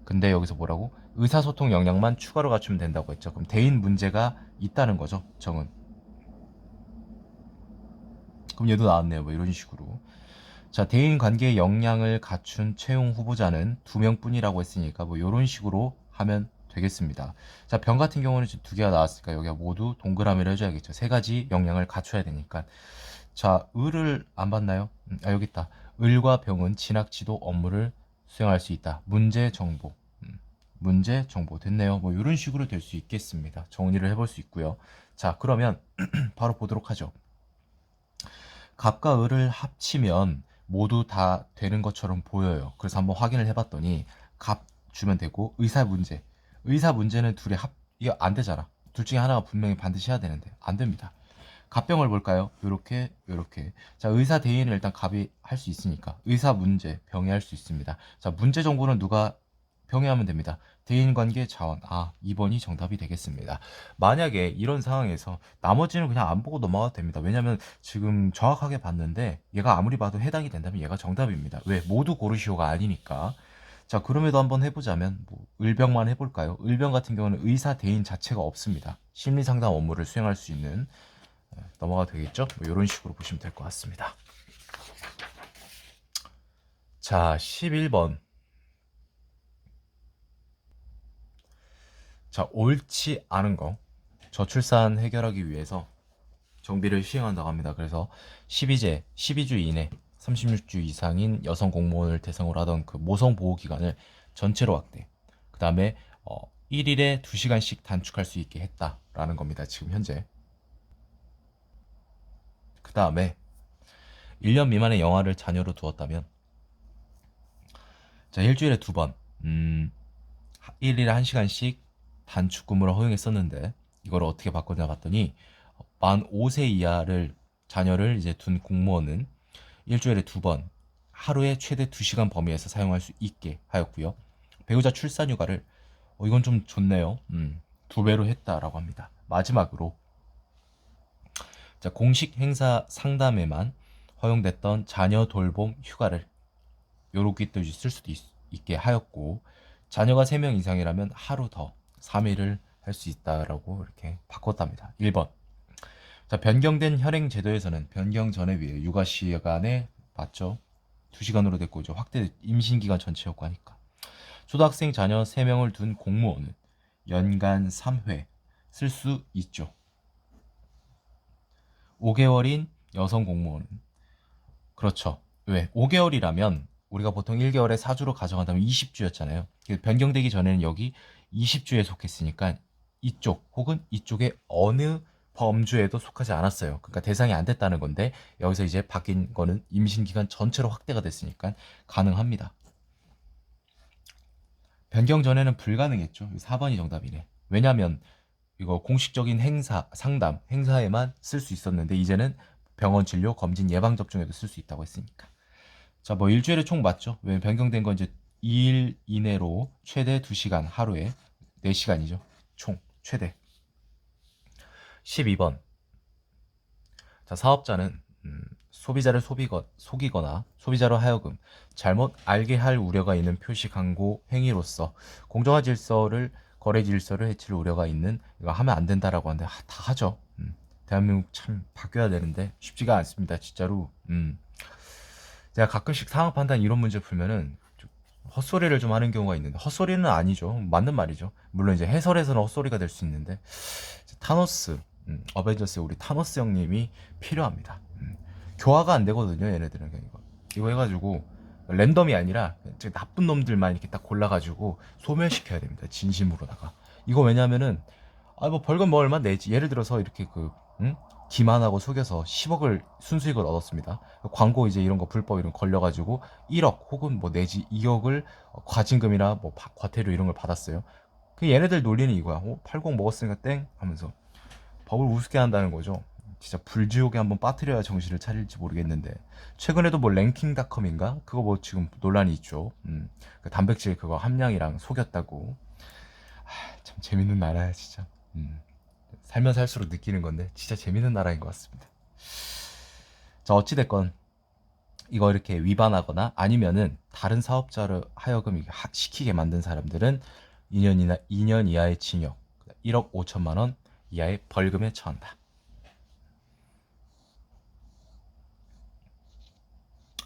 A: 근데 여기서 뭐라고? 의사소통 역량만 추가로 갖추면 된다고 했죠. 그럼 대인 문제가 있다는 거죠, 정은. 그럼 얘도 나왔네요, 뭐 이런 식으로. 자, 대인 관계 역량을 갖춘 채용 후보자는 2명뿐이라고 했으니까 뭐 이런 식으로 하면 되겠습니다. 자, 병 같은 경우는 지금 2개가 나왔으니까 여기가 모두 동그라미를 해줘야겠죠. 세 가지 역량을 갖춰야 되니까. 자, 을을 안 봤나요? 여기 있다. 을과 병은 진학 지도 업무를 수행할 수 있다. 문제 정보. 문제 정보 됐네요. 뭐 이런 식으로 될 수 있겠습니다. 정리를 해볼 수 있고요. 자, 그러면 바로 보도록 하죠. 갑과 을을 합치면 모두 다 되는 것처럼 보여요. 그래서 한번 확인을 해봤더니 갑 주면 되고, 의사 문제는 둘이 이게 안 되잖아. 둘 중에 하나가 분명히 반드시 해야 되는데 안 됩니다. 갑병을 볼까요? 요렇게 요렇게. 자, 의사 대인을 일단 갑이 할 수 있으니까 의사 문제 병이 할 수 있습니다. 자, 문제 정보는 누가 병이 하면 됩니다. 대인 관계 자원. 2번이 정답이 되겠습니다. 만약에 이런 상황에서 나머지는 그냥 안 보고 넘어가도 됩니다. 왜냐면 지금 정확하게 봤는데 얘가 아무리 봐도 해당이 된다면 얘가 정답입니다. 왜? 모두 고르시오가 아니니까. 자, 그럼에도 한번 해보자면 뭐 을병만 해볼까요? 을병 같은 경우는 의사 대인 자체가 없습니다. 심리상담 업무를 수행할 수 있는, 넘어가도 되겠죠? 뭐 이런 식으로 보시면 될 것 같습니다. 자, 11번. 자, 옳지 않은 거. 저출산 해결하기 위해서 정비를 시행한다고 합니다. 그래서 12주 이내 36주 이상인 여성 공무원을 대상으로 하던 그 모성 보호 기간을 전체로 확대. 그 다음에 1일에 2시간씩 단축할 수 있게 했다라는 겁니다. 지금 현재. 그 다음에 1년 미만의 영아를 자녀로 두었다면, 자, 일주일에 2번 1일에 1시간씩 단축 근무를 허용했었는데 이걸 어떻게 바꿨냐 봤더니, 만 5세 이하를 자녀를 이제 둔 공무원은 일주일에 2번 하루에 최대 2시간 범위에서 사용할 수 있게 하였고요. 배우자 출산 휴가를 이건 좀 좋네요. 2배로 했다라고 합니다. 마지막으로, 자, 공식 행사 상담에만 허용됐던 자녀 돌봄 휴가를 요렇게 또 쓸 수도 있게 하였고, 자녀가 3명 이상이라면 하루 더 3일을 할 수 있다라고 이렇게 바꿨답니다. 1번. 자, 변경된 현행 제도에서는 변경 전에 비해 육아 시간에 맞죠? 2시간으로 됐고, 이제 확대 임신 기간 전체 효과니까. 초등학생 자녀 3명을 둔 공무원은 연간 3회 쓸 수 있죠. 5개월인 여성 공무원은, 그렇죠. 왜? 5개월이라면 우리가 보통 1개월에 4주로 가정한다면 20주였잖아요. 변경되기 전에는 여기 20주에 속했으니까 이쪽 혹은 이쪽의 어느 범주에도 속하지 않았어요. 그러니까 대상이 안 됐다는 건데, 여기서 이제 바뀐 거는 임신 기간 전체로 확대가 됐으니까 가능합니다. 변경 전에는 불가능했죠. 4번이 정답이네. 왜냐하면 이거 공식적인 행사, 상담, 행사에만 쓸 수 있었는데 이제는 병원 진료, 검진, 예방 접종에도 쓸 수 있다고 했으니까. 자, 뭐 일주일에 총 맞죠? 왜 변경된 건 이제 2일 이내로 최대 2시간, 하루에 4시간이죠. 총 최대. 12번. 자, 사업자는 소비자를 속이거나 소비자로 하여금 잘못 알게 할 우려가 있는 표시 광고 행위로서 공정화 질서를, 거래 질서를 해칠 우려가 있는, 이거 하면 안 된다라고 하는데 다 하죠. 대한민국 참 바뀌어야 되는데 쉽지가 않습니다, 진짜로. 제가 가끔씩 상황 판단 이런 문제 풀면은 좀 헛소리를 좀 하는 경우가 있는데, 헛소리는 아니죠. 맞는 말이죠. 물론 이제 해설에서는 헛소리가 될 수 있는데, 타노스, 어벤져스의 우리 타노스 형님이 필요합니다. 교화가 안 되거든요, 얘네들은. 이거 해가지고 랜덤이 아니라 나쁜 놈들만 이렇게 딱 골라가지고 소멸시켜야 됩니다. 진심으로다가. 이거 왜냐면은 뭐 벌금 뭐 얼마 내지. 예를 들어서 이렇게 응? 기만하고 속여서 10억을 순수익을 얻었습니다. 광고 이제 이런 거 불법 이런 거 걸려가지고 1억 혹은 뭐 내지 2억을 과징금이나 뭐 과태료 이런 걸 받았어요. 그 얘네들 논리는 이거야. 80 먹었으니까 땡 하면서 법을 우습게 한다는 거죠. 진짜 불지옥에 한번 빠뜨려야 정신을 차릴지 모르겠는데 최근에도 뭐 랭킹닷컴인가 그거 뭐 지금 논란이 있죠. 그 단백질 그거 함량이랑 속였다고. 참 재밌는 나라야 진짜. 살면 살수록 느끼는 건데 진짜 재밌는 나라인 것 같습니다. 자, 어찌됐건 이거 이렇게 위반하거나 아니면은 다른 사업자를 하여금 시키게 만든 사람들은 2년 이하의 징역, 1억 5천만 원 이하의 벌금에 처한다.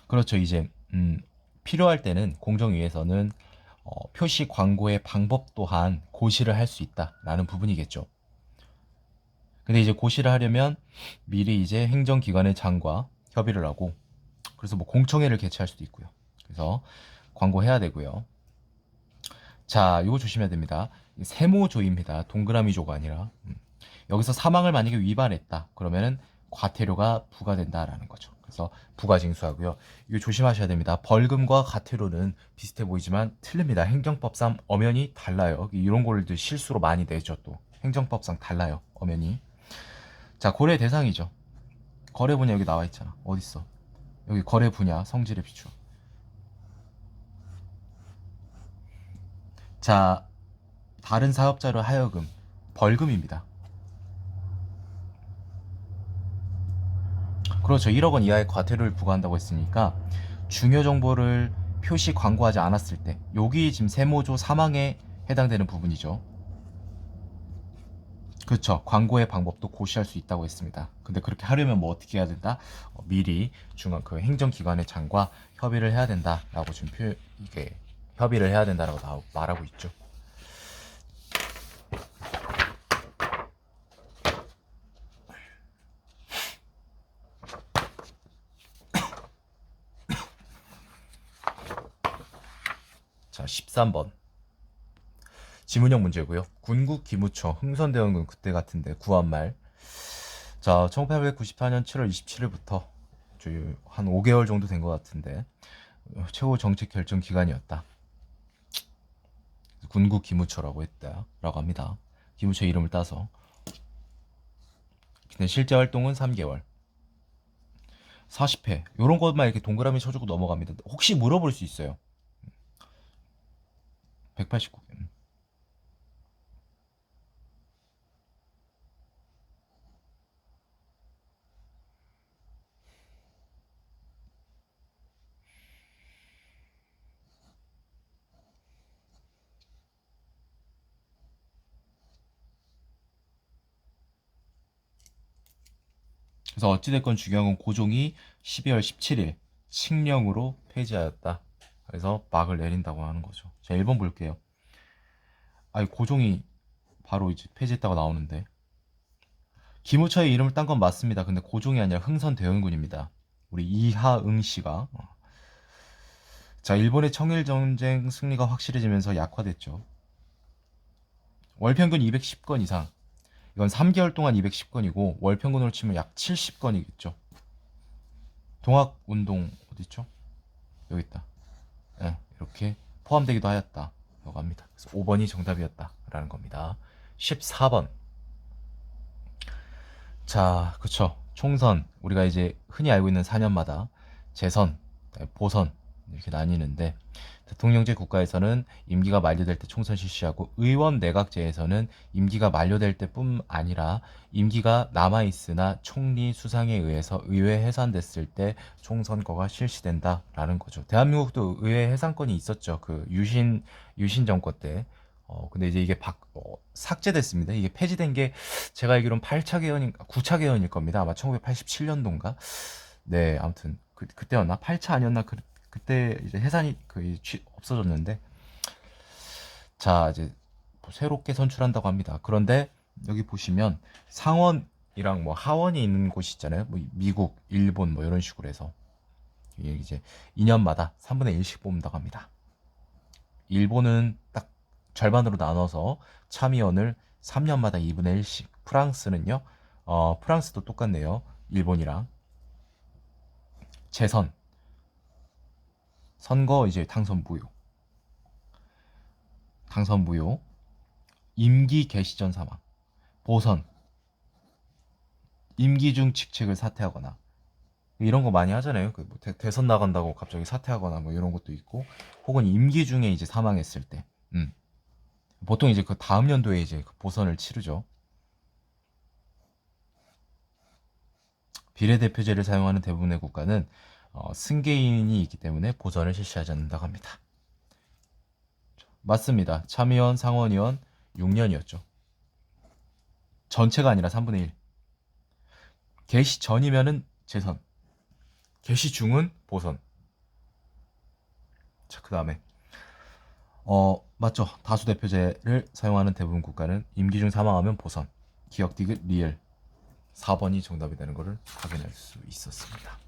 A: 그렇죠. 이제 필요할 때는 공정위에서는 표시 광고의 방법 또한 고시를 할 수 있다라는 부분이겠죠. 근데 이제 고시를 하려면 미리 이제 행정기관의 장과 협의를 하고 그래서 뭐 공청회를 개최할 수도 있고요. 그래서 광고해야 되고요. 자, 이거 조심해야 됩니다. 세모조입니다. 동그라미조가 아니라. 여기서 사망을 만약에 위반했다. 그러면은 과태료가 부과된다라는 거죠. 그래서 부과징수하고요. 이거 조심하셔야 됩니다. 벌금과 과태료는 비슷해 보이지만 틀립니다. 행정법상 엄연히 달라요. 이런 걸 실수로 많이 내죠. 또 행정법상 달라요. 엄연히. 자, 고려 대상이죠. 거래 분야 여기 나와 있잖아. 어딨어? 여기 거래 분야 성질의 비추. 자, 다른 사업자로 하여금 벌금입니다. 그렇죠. 1억 원 이하의 과태료를 부과한다고 했으니까 중요 정보를 표시 광고하지 않았을 때 여기 지금 세모조 사망에 해당되는 부분이죠. 그렇죠. 광고의 방법도 고시할 수 있다고 했습니다. 근데 그렇게 하려면 뭐 어떻게 해야 된다? 미리 중앙 그 행정기관의 장과 협의를 해야 된다라고 지금 이게 협의를 해야 된다라고 말하고 있죠. 자, 13번. 지문형 문제고요. 군국 기무처 흥선대원군 그때 같은데 구한말. 자, 1894년 7월 27일부터 한 5개월 정도 된 것 같은데 최고 정책 결정 기관이었다. 군국 기무처라고 했다라고 합니다. 기무처 이름을 따서. 근데 실제 활동은 3개월. 40회. 요런 것만 이렇게 동그라미 쳐주고 넘어갑니다. 혹시 물어볼 수 있어요. 189개. 그래서 어찌됐건 중요한 건 고종이 12월 17일 칙령으로 폐지하였다. 그래서 막을 내린다고 하는 거죠. 자, 1번 볼게요. 아니, 고종이 바로 이제 폐지했다고 나오는데 기무처의 이름을 딴 건 맞습니다. 근데 고종이 아니라 흥선대원군입니다. 우리 이하응 씨가. 자, 일본의 청일전쟁 승리가 확실해지면서 약화됐죠. 월평균 210건 이상. 이건 3개월 동안 210건이고 월평균으로 치면 약 70건이겠죠. 동학운동 어디있죠? 여기 있다. 네, 이렇게 포함되기도 하였다 라고 합니다. 그래서 5번이 정답이었다라는 겁니다. 14번. 자, 그쵸. 총선 우리가 이제 흔히 알고 있는 4년마다 재선, 보선 이렇게 나뉘는데 대통령제 국가에서는 임기가 만료될 때 총선 실시하고 의원 내각제에서는 임기가 만료될 때뿐 아니라 임기가 남아있으나 총리 수상에 의해서 의회 해산됐을 때 총선거가 실시된다라는 거죠. 대한민국도 의회 해산권이 있었죠. 그 유신 정권 때. 근데 이제 이게 삭제됐습니다. 이게 폐지된 게 제가 알기로는 8차 개헌인 9차 개헌일 겁니다. 아마 1987년도인가? 네, 아무튼 그때였나? 8차 아니었나? 그때 이제 해산이 없어졌는데 자, 이제 새롭게 선출한다고 합니다. 그런데 여기 보시면 상원이랑 뭐 하원이 있는 곳이 있잖아요. 뭐 미국, 일본 뭐 이런 식으로 해서 이게 이제 2년마다 3분의 1씩 뽑는다고 합니다. 일본은 딱 절반으로 나눠서 참의원을 3년마다 2분의 1씩. 프랑스는요, 프랑스도 똑같네요. 일본이랑. 재선, 선거 이제 당선 무효, 임기 개시 전 사망, 보선, 임기 중 직책을 사퇴하거나, 이런 거 많이 하잖아요. 그뭐 대선 나간다고 갑자기 사퇴하거나 뭐 이런 것도 있고, 혹은 임기 중에 이제 사망했을 때, 보통 이제 그 다음 연도에 이제 그 보선을 치르죠. 비례대표제를 사용하는 대부분의 국가는 승계인이 있기 때문에 보선을 실시하지 않는다고 합니다. 맞습니다. 참의원, 상원의원 6년이었죠. 전체가 아니라 3분의 1. 개시 전이면은 재선, 개시 중은 보선. 자, 그 다음에 맞죠. 다수대표제를 사용하는 대부분 국가는 임기 중 사망하면 보선. 기억 디귿 리을 4번이 정답이 되는 것을 확인할 수 있었습니다.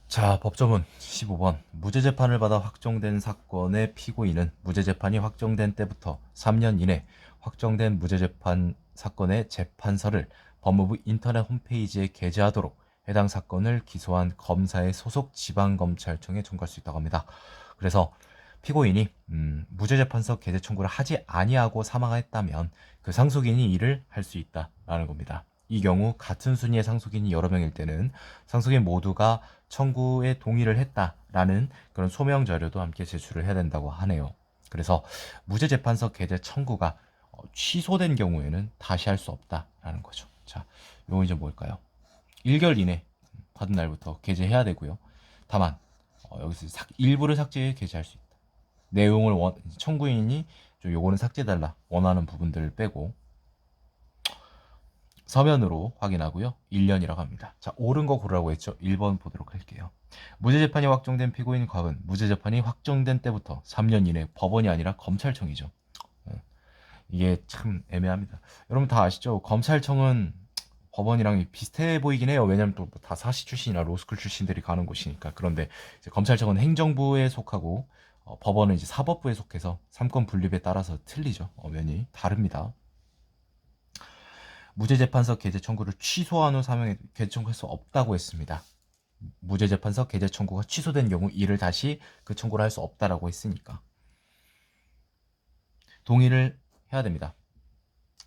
A: 자, 법조문 15번. 무죄재판을 받아 확정된 사건의 피고인은 무죄재판이 확정된 때부터 3년 이내 확정된 무죄재판 사건의 재판서를 법무부 인터넷 홈페이지에 게재하도록 해당 사건을 기소한 검사의 소속 지방검찰청에 청구할 수 있다고 합니다. 그래서 피고인이 무죄재판서 게재 청구를 하지 아니하고 사망했다면 그 상속인이 이를 할 수 있다라는 겁니다. 이 경우 같은 순위의 상속인이 여러 명일 때는 상속인 모두가 청구에 동의를 했다라는 그런 소명 자료도 함께 제출을 해야 된다고 하네요. 그래서 무죄재판서 게재 청구가 취소된 경우에는 다시 할 수 없다라는 거죠. 자, 이거 이제 뭘까요? 1개월 이내 받은 날부터 게재해야 되고요. 다만 여기서 일부를 삭제해 게재할 수 있다. 내용을 청구인이 좀 요거는 삭제달라 원하는 부분들을 빼고 서면으로 확인하고요. 1년이라고 합니다. 자, 옳은 거 고르라고 했죠. 1번 보도록 할게요. 무죄재판이 확정된 피고인 곽은 무죄재판이 확정된 때부터 3년 이내 법원이 아니라 검찰청이죠. 이게 참 애매합니다. 여러분 다 아시죠? 검찰청은 법원이랑 비슷해 보이긴 해요. 왜냐면 또 다 사시 출신이나 로스쿨 출신들이 가는 곳이니까. 그런데 이제 검찰청은 행정부에 속하고 법원은 이제 사법부에 속해서 삼권 분립에 따라서 틀리죠. 면이 다릅니다. 무죄재판서 게재 청구를 취소한 후 사명에 게재 청구할 수 없다고 했습니다. 무죄재판서 게재 청구가 취소된 경우 이를 다시 그 청구를 할 수 없다라고 했으니까 동의를 해야 됩니다.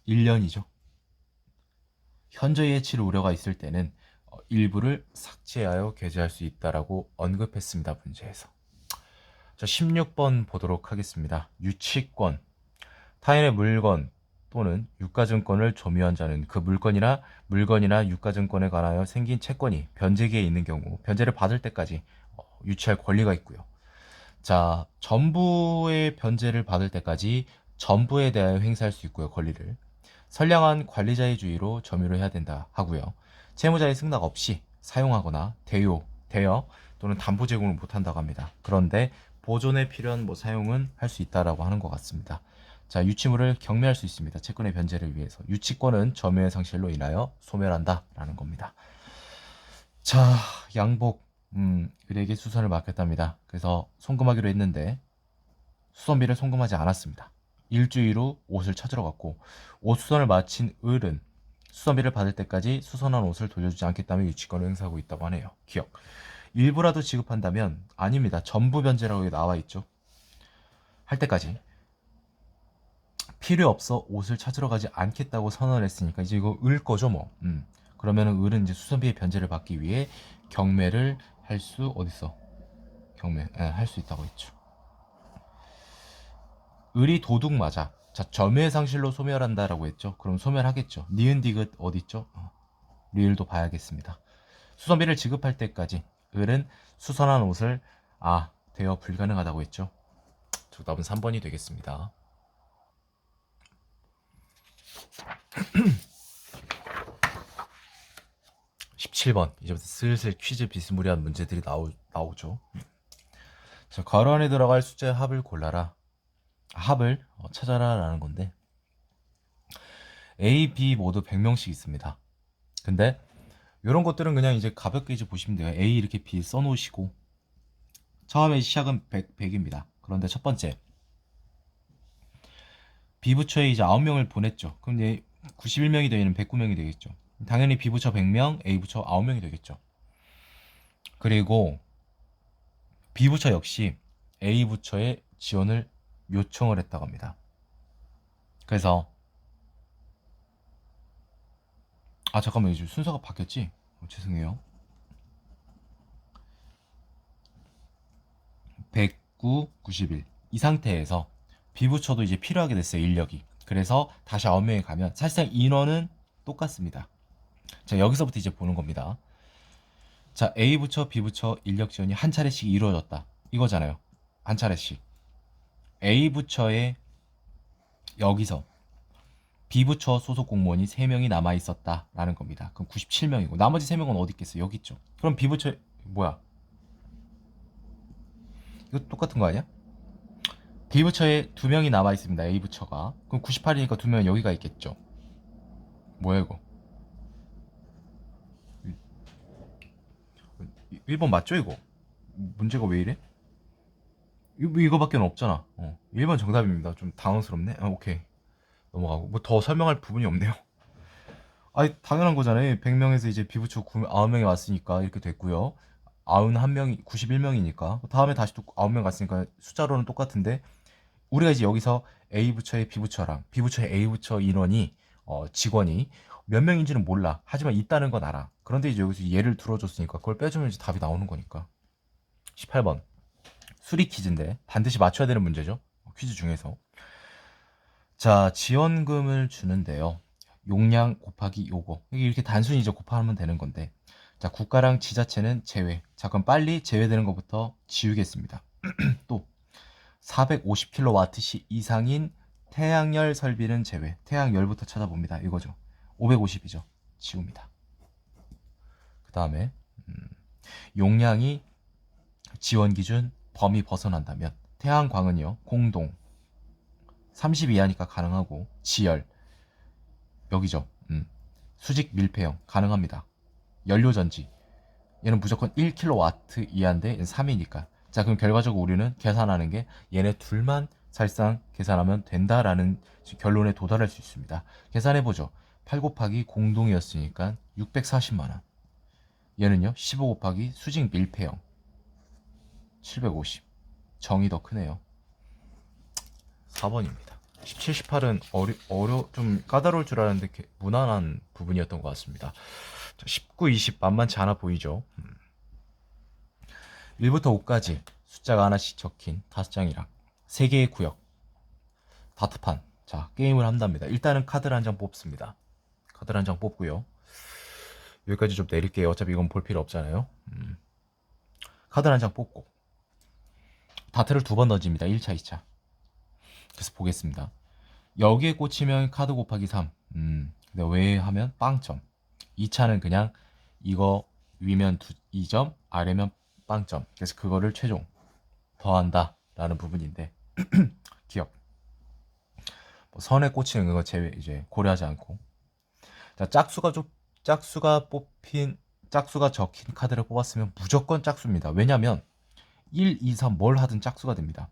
A: 1년이죠. 현저히 해칠 우려가 있을 때는 일부를 삭제하여 게재할 수 있다라고 언급했습니다. 문제에서. 자, 16번 보도록 하겠습니다. 유치권. 타인의 물건 또는 유가증권을 점유한 자는 그 물건이나 유가증권에 관하여 생긴 채권이 변제기에 있는 경우 변제를 받을 때까지 유치할 권리가 있고요. 자, 전부의 변제를 받을 때까지 전부에 대하여 행사할 수 있고요. 권리를. 선량한 관리자의 주의로 점유를 해야 된다 하고요. 채무자의 승낙 없이 사용하거나 대여 또는 담보 제공을 못한다고 합니다. 그런데 보존에 필요한 사용은 할 수 있다라고 하는 것 같습니다. 자, 유치물을 경매할 수 있습니다. 채권의 변제를 위해서. 유치권은 점유의 상실로 인하여 소멸한다라는 겁니다. 자, 양복 을에게 수선을 맡겼답니다. 그래서 송금하기로 했는데 수선비를 송금하지 않았습니다. 일주일 후 옷을 찾으러 갔고 옷 수선을 마친 을은 수선비를 받을 때까지 수선한 옷을 돌려주지 않겠다며 유치권을 행사하고 있다고 하네요. 기억. 일부라도 지급한다면 아닙니다. 전부 변제라고 나와 있죠. 할 때까지 필요 없어 옷을 찾으러 가지 않겠다고 선언을 했으니까 이제 이거 을 거죠 뭐. 그러면은 을은 이제 수선비의 변제를 받기 위해 경매를 할 수 어딨어? 경매 할 수 있다고 했죠. 을이 도둑 맞아. 자, 점유의 상실로 소멸한다라고 했죠. 그럼 소멸하겠죠. 니은 디귿 어디 있죠? 리을도 봐야겠습니다. 수선비를 지급할 때까지 을은 수선한 옷을 대여 불가능하다고 했죠. 정답은 3번이 되겠습니다. 17번. 이제부터 슬슬 퀴즈 비스무리한 문제들이 나오죠. 자, 괄호 안에 들어갈 숫자의 합을 골라라. 합을 찾아라 라는 건데 A, B 모두 100명씩 있습니다. 근데 이런 것들은 그냥 이제 가볍게 이제 보시면 돼요. A 이렇게 B 써놓으시고 처음에 시작은 100입니다. 그런데 첫 번째 B부처에 이제 9명을 보냈죠. 그럼 이제 91명이 되면 109명이 되겠죠. 당연히 B부처 100명, A부처 9명이 되겠죠. 그리고 B부처 역시 A부처에 지원을 요청을 했다고 합니다. 그래서 잠깐만, 이제 순서가 바뀌었지? 죄송해요. 109, 91 이 상태에서 B부처도 이제 필요하게 됐어요, 인력이. 그래서 다시 9명이 가면 사실상 인원은 똑같습니다. 자, 여기서부터 이제 보는 겁니다. 자, A부처, B부처 인력 지원이 한 차례씩 이루어졌다 이거잖아요. 한 차례씩. A부처에 여기서 B부처 소속 공무원이 3명이 남아있었다라는 겁니다. 그럼 97명이고 나머지 3명은 어디 있겠어요? 여기 있죠. 그럼 B부처 뭐야? 이거 똑같은 거 아니야? B부처에 2명이 남아있습니다. A부처가. 그럼 98이니까 2명은 여기가 있겠죠. 뭐야 이거? 1번 맞죠 이거? 문제가 왜 이래? 이거밖에 없잖아. 1번 정답입니다. 좀 당황스럽네. 오케이. 넘어가고. 뭐 더 설명할 부분이 없네요. 아니, 당연한 거잖아요. 100명에서 이제 B부처 9명이 왔으니까 이렇게 됐고요. 91명이, 91명이니까. 다음에 다시 또 9명 갔으니까 숫자로는 똑같은데, 우리가 이제 여기서 A부처의 B부처랑 B부처의 A부처 인원이, 직원이 몇 명인지는 몰라. 하지만 있다는 건 알아. 그런데 이제 여기서 예를 들어줬으니까 그걸 빼주면 이제 답이 나오는 거니까. 18번. 수리 퀴즈인데 반드시 맞춰야 되는 문제죠. 퀴즈 중에서. 자, 지원금을 주는데요. 용량 곱하기 요거. 이게 이렇게 단순히 이제 곱하면 되는 건데. 자, 국가랑 지자체는 제외. 자, 그럼 빨리 제외되는 것부터 지우겠습니다. 또 450kW 이상인 태양열 설비는 제외. 태양열부터 찾아봅니다. 이거죠. 550이죠. 지웁니다. 그 다음에 용량이 지원 기준 범위 벗어난다면 태양광은요 공동 30 이하니까 가능하고 지열 여기죠. 수직 밀폐형 가능합니다. 연료전지 얘는 무조건 1kW 이하인데 얘는 3이니까. 자, 그럼 결과적으로 우리는 계산하는 게 얘네 둘만 사실상 계산하면 된다라는 결론에 도달할 수 있습니다. 계산해보죠. 8 곱하기 공동이었으니까 640만원. 얘는요 15 곱하기 수직 밀폐형 750. 정이 더 크네요. 4번입니다. 17, 18은 좀 까다로울 줄 알았는데 무난한 부분이었던 것 같습니다. 19, 20 만만치 않아 보이죠? 1부터 5까지 숫자가 하나씩 적힌 5장이랑 3개의 구역 다트판. 자, 게임을 한답니다. 일단은 카드를 한 장 뽑습니다. 카드를 한 장 뽑고요. 여기까지 좀 내릴게요. 어차피 이건 볼 필요 없잖아요. 카드를 한 장 뽑고 다트를 2번 던집니다. 1차, 2차. 그래서 보겠습니다. 여기에 꽂히면 카드 곱하기 3. 근데 왜 하면 빵점. 2차는 그냥 이거 위면 2점, 아래면 빵점. 그래서 그거를 최종 더한다 라는 부분인데 기억. 뭐 선에 꽂히는 거 제외 이제 고려하지 않고. 자, 짝수가 적힌 카드를 뽑았으면 무조건 짝수입니다. 왜냐면 1, 2, 3 뭘 하든 짝수가 됩니다.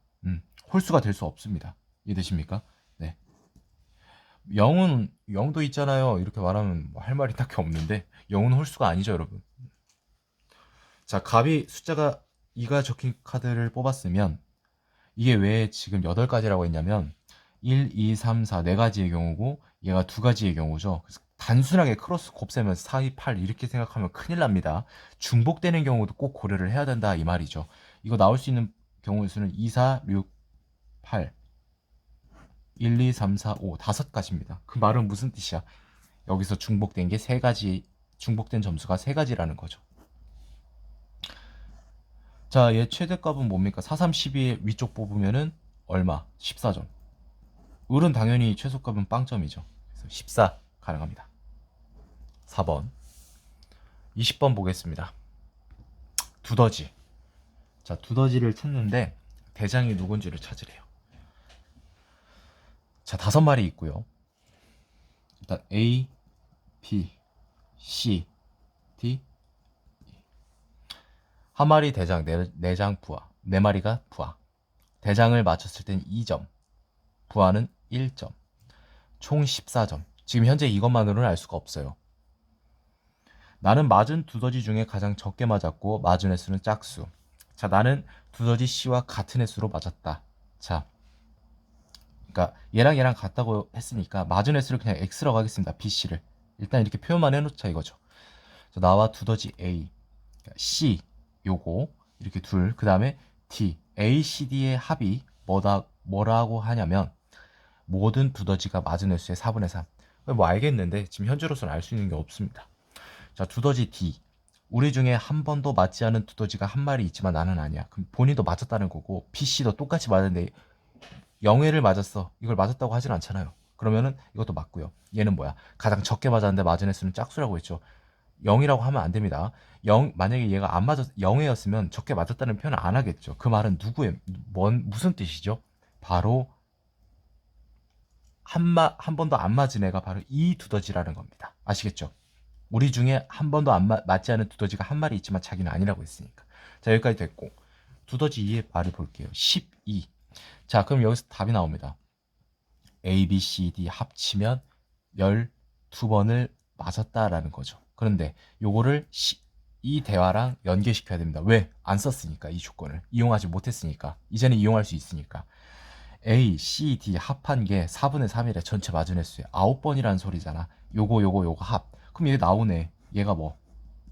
A: 홀수가 될 수 없습니다. 이해되십니까? 네. 0도 있잖아요. 이렇게 말하면 할 말이 딱히 없는데 0은 홀수가 아니죠, 여러분. 자, 갑이 숫자가 2가 적힌 카드를 뽑았으면 이게 왜 지금 8가지라고 했냐면 1, 2, 3, 4 4가지의 경우고 얘가 2가지의 경우죠. 그래서 단순하게 크로스 곱셈은 4, 2, 8 이렇게 생각하면 큰일 납니다. 중복되는 경우도 꼭 고려를 해야 된다 이 말이죠. 이거 나올 수 있는 경우의 수는 2, 4, 6, 8 1, 2, 3, 4, 5 5가지입니다. 그 말은 무슨 뜻이야? 여기서 중복된 게 3가지, 중복된 점수가 3가지라는 거죠. 자, 얘 최대값은 뭡니까? 4, 3, 12의 위쪽 뽑으면은 얼마? 14점. 을은 당연히 최소값은 빵점이죠. 그래서 14 가능합니다. 4번. 20번 보겠습니다. 두더지. 자, 두더지를 찾는데 대장이 누군지를 찾으래요. 자, 5마리 있고요. 일단 A, B, C, D. 한 마리 대장, 네 장 부하. 네 마리가 부하. 대장을 맞췄을 땐 2점, 부하는 1점. 총 14점. 지금 현재 이것만으로는 알 수가 없어요. 나는 맞은 두더지 중에 가장 적게 맞았고 맞은 횟수는 짝수. 자, 나는 두더지 C와 같은 횟수로 맞았다. 자, 그러니까 얘랑 같다고 했으니까 맞은 횟수를 그냥 X라고 하겠습니다. BC를. 일단 이렇게 표현만 해놓자 이거죠. 자, 나와 두더지 A, 그러니까 C 요거 이렇게 둘. 그 다음에 D, A, C, D의 합이 뭐라고 하냐면 모든 두더지가 맞은 횟수의 4분의 3. 뭐 알겠는데 지금 현재로서는 알 수 있는 게 없습니다. 자, 두더지 D. 우리 중에 한 번도 맞지 않은 두더지가 한 마리 있지만 나는 아니야. 그럼 본인도 맞았다는 거고 BC도 똑같이 맞았는데 0회를 맞았어. 이걸 맞았다고 하진 않잖아요. 그러면은 이것도 맞고요. 얘는 뭐야? 가장 적게 맞았는데 맞은 횟수는 짝수라고 했죠. 0이라고 하면 안 됩니다. 만약에 얘가 안 맞았 0회였으면 적게 맞았다는 표현을 안 하겠죠. 그 말은 무슨 뜻이죠? 바로 한 번도 안 맞은 애가 바로 이 두더지라는 겁니다. 아시겠죠? 우리 중에 한 번도 맞지 않은 두더지가 한 마리 있지만 자기는 아니라고 했으니까. 자, 여기까지 됐고 두더지 2의 말을 볼게요. 12. 자, 그럼 여기서 답이 나옵니다. A, B, C, D 합치면 12번을 맞았다라는 거죠. 그런데 요거를 이 대화랑 연계시켜야 됩니다. 왜? 안 썼으니까. 이 조건을 이용하지 못했으니까. 이제는 이용할 수 있으니까. A, C, D 합한 게 4분의 3이래. 전체 맞은 횟수에 9번이라는 소리잖아. 요거 합. 그럼 얘 나오네. 얘가 뭐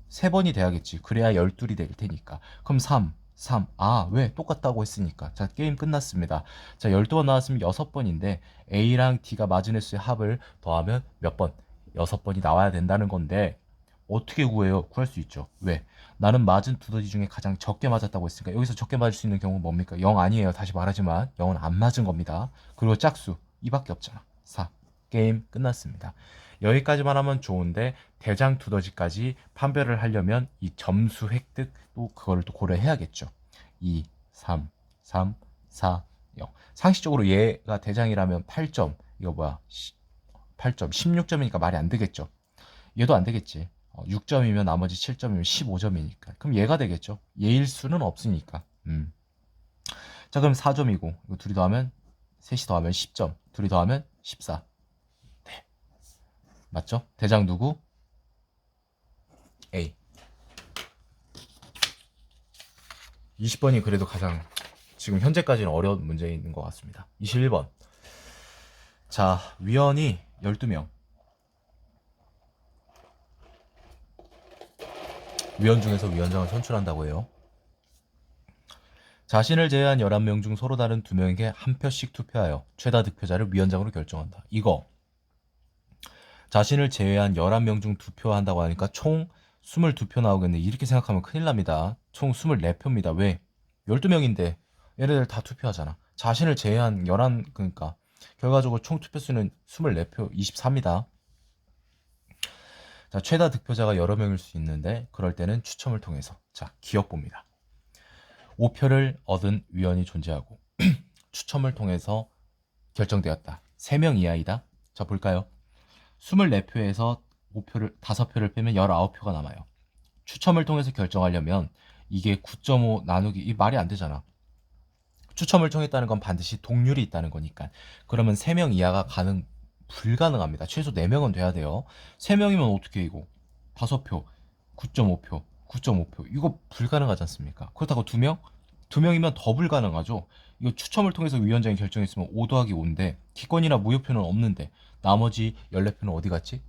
A: 3번이 돼야겠지. 그래야 12이 될 테니까. 그럼 3. 아, 왜? 똑같다고 했으니까. 자, 게임 끝났습니다. 자, 12번 나왔으면 6번인데 A랑 D가 맞은 횟수의 합을 더하면 몇 번? 6번이 나와야 된다는 건데 어떻게 구해요? 구할 수 있죠. 왜? 나는 맞은 두더지 중에 가장 적게 맞았다고 했으니까 여기서 적게 맞을 수 있는 경우는 뭡니까? 0 아니에요. 다시 말하지만 0은 안 맞은 겁니다. 그리고 짝수 이밖에 없잖아. 4. 게임 끝났습니다. 여기까지만 하면 좋은데 대장 두더지까지 판별을 하려면 이 점수 획득도 그거를 또 고려해야겠죠. 2, 3, 3, 4, 0. 상식적으로 얘가 대장이라면 8점. 이거 뭐야? 8점. 16점이니까 말이 안 되겠죠. 얘도 안 되겠지. 6점이면 나머지 7점이면 15점이니까. 그럼 얘가 되겠죠. 얘일 수는 없으니까. 자, 그럼 4점이고 이거 둘이 더하면 셋이 더하면 10점. 둘이 더하면 14. 네. 맞죠? 대장 누구? A. 20번이 그래도 가장 지금 현재까지는 어려운 문제인 것 같습니다. 21번. 자, 위원이 12명. 위원 중에서 위원장을 선출한다고 해요. 자신을 제외한 11명 중 서로 다른 2명에게 한 표씩 투표하여 최다 득표자를 위원장으로 결정한다. 이거 자신을 제외한 11명 중 2표 한다고 하니까 총 22표 나오겠네. 이렇게 생각하면 큰일 납니다. 총 24표입니다. 왜? 12명인데 얘네들 다 투표하잖아. 자신을 제외한 11, 그러니까 결과적으로 총 투표수는 24표, 24입니다. 자, 최다 득표자가 여러 명일 수 있는데 그럴 때는 추첨을 통해서 자, 기억 봅니다. 5표를 얻은 위원이 존재하고 추첨을 통해서 결정되었다. 3명 이하이다. 자, 볼까요? 24표에서 5표를 빼면 19표가 남아요. 추첨을 통해서 결정하려면 이게 9.5 나누기 이 말이 안 되잖아. 추첨을 통했다는 건 반드시 동률이 있다는 거니까. 그러면 3명 이하가 불가능합니다. 최소 4명은 돼야 돼요. 3명이면 어떻게 이거? 5표, 9.5표, 9.5표. 이거 불가능하지 않습니까? 그렇다고 2명? 2명이면 더 불가능하죠. 이거 추첨을 통해서 위원장이 결정했으면 5 더하기 5인데 기권이나 무효표는 없는데 나머지 14표는 어디 갔지?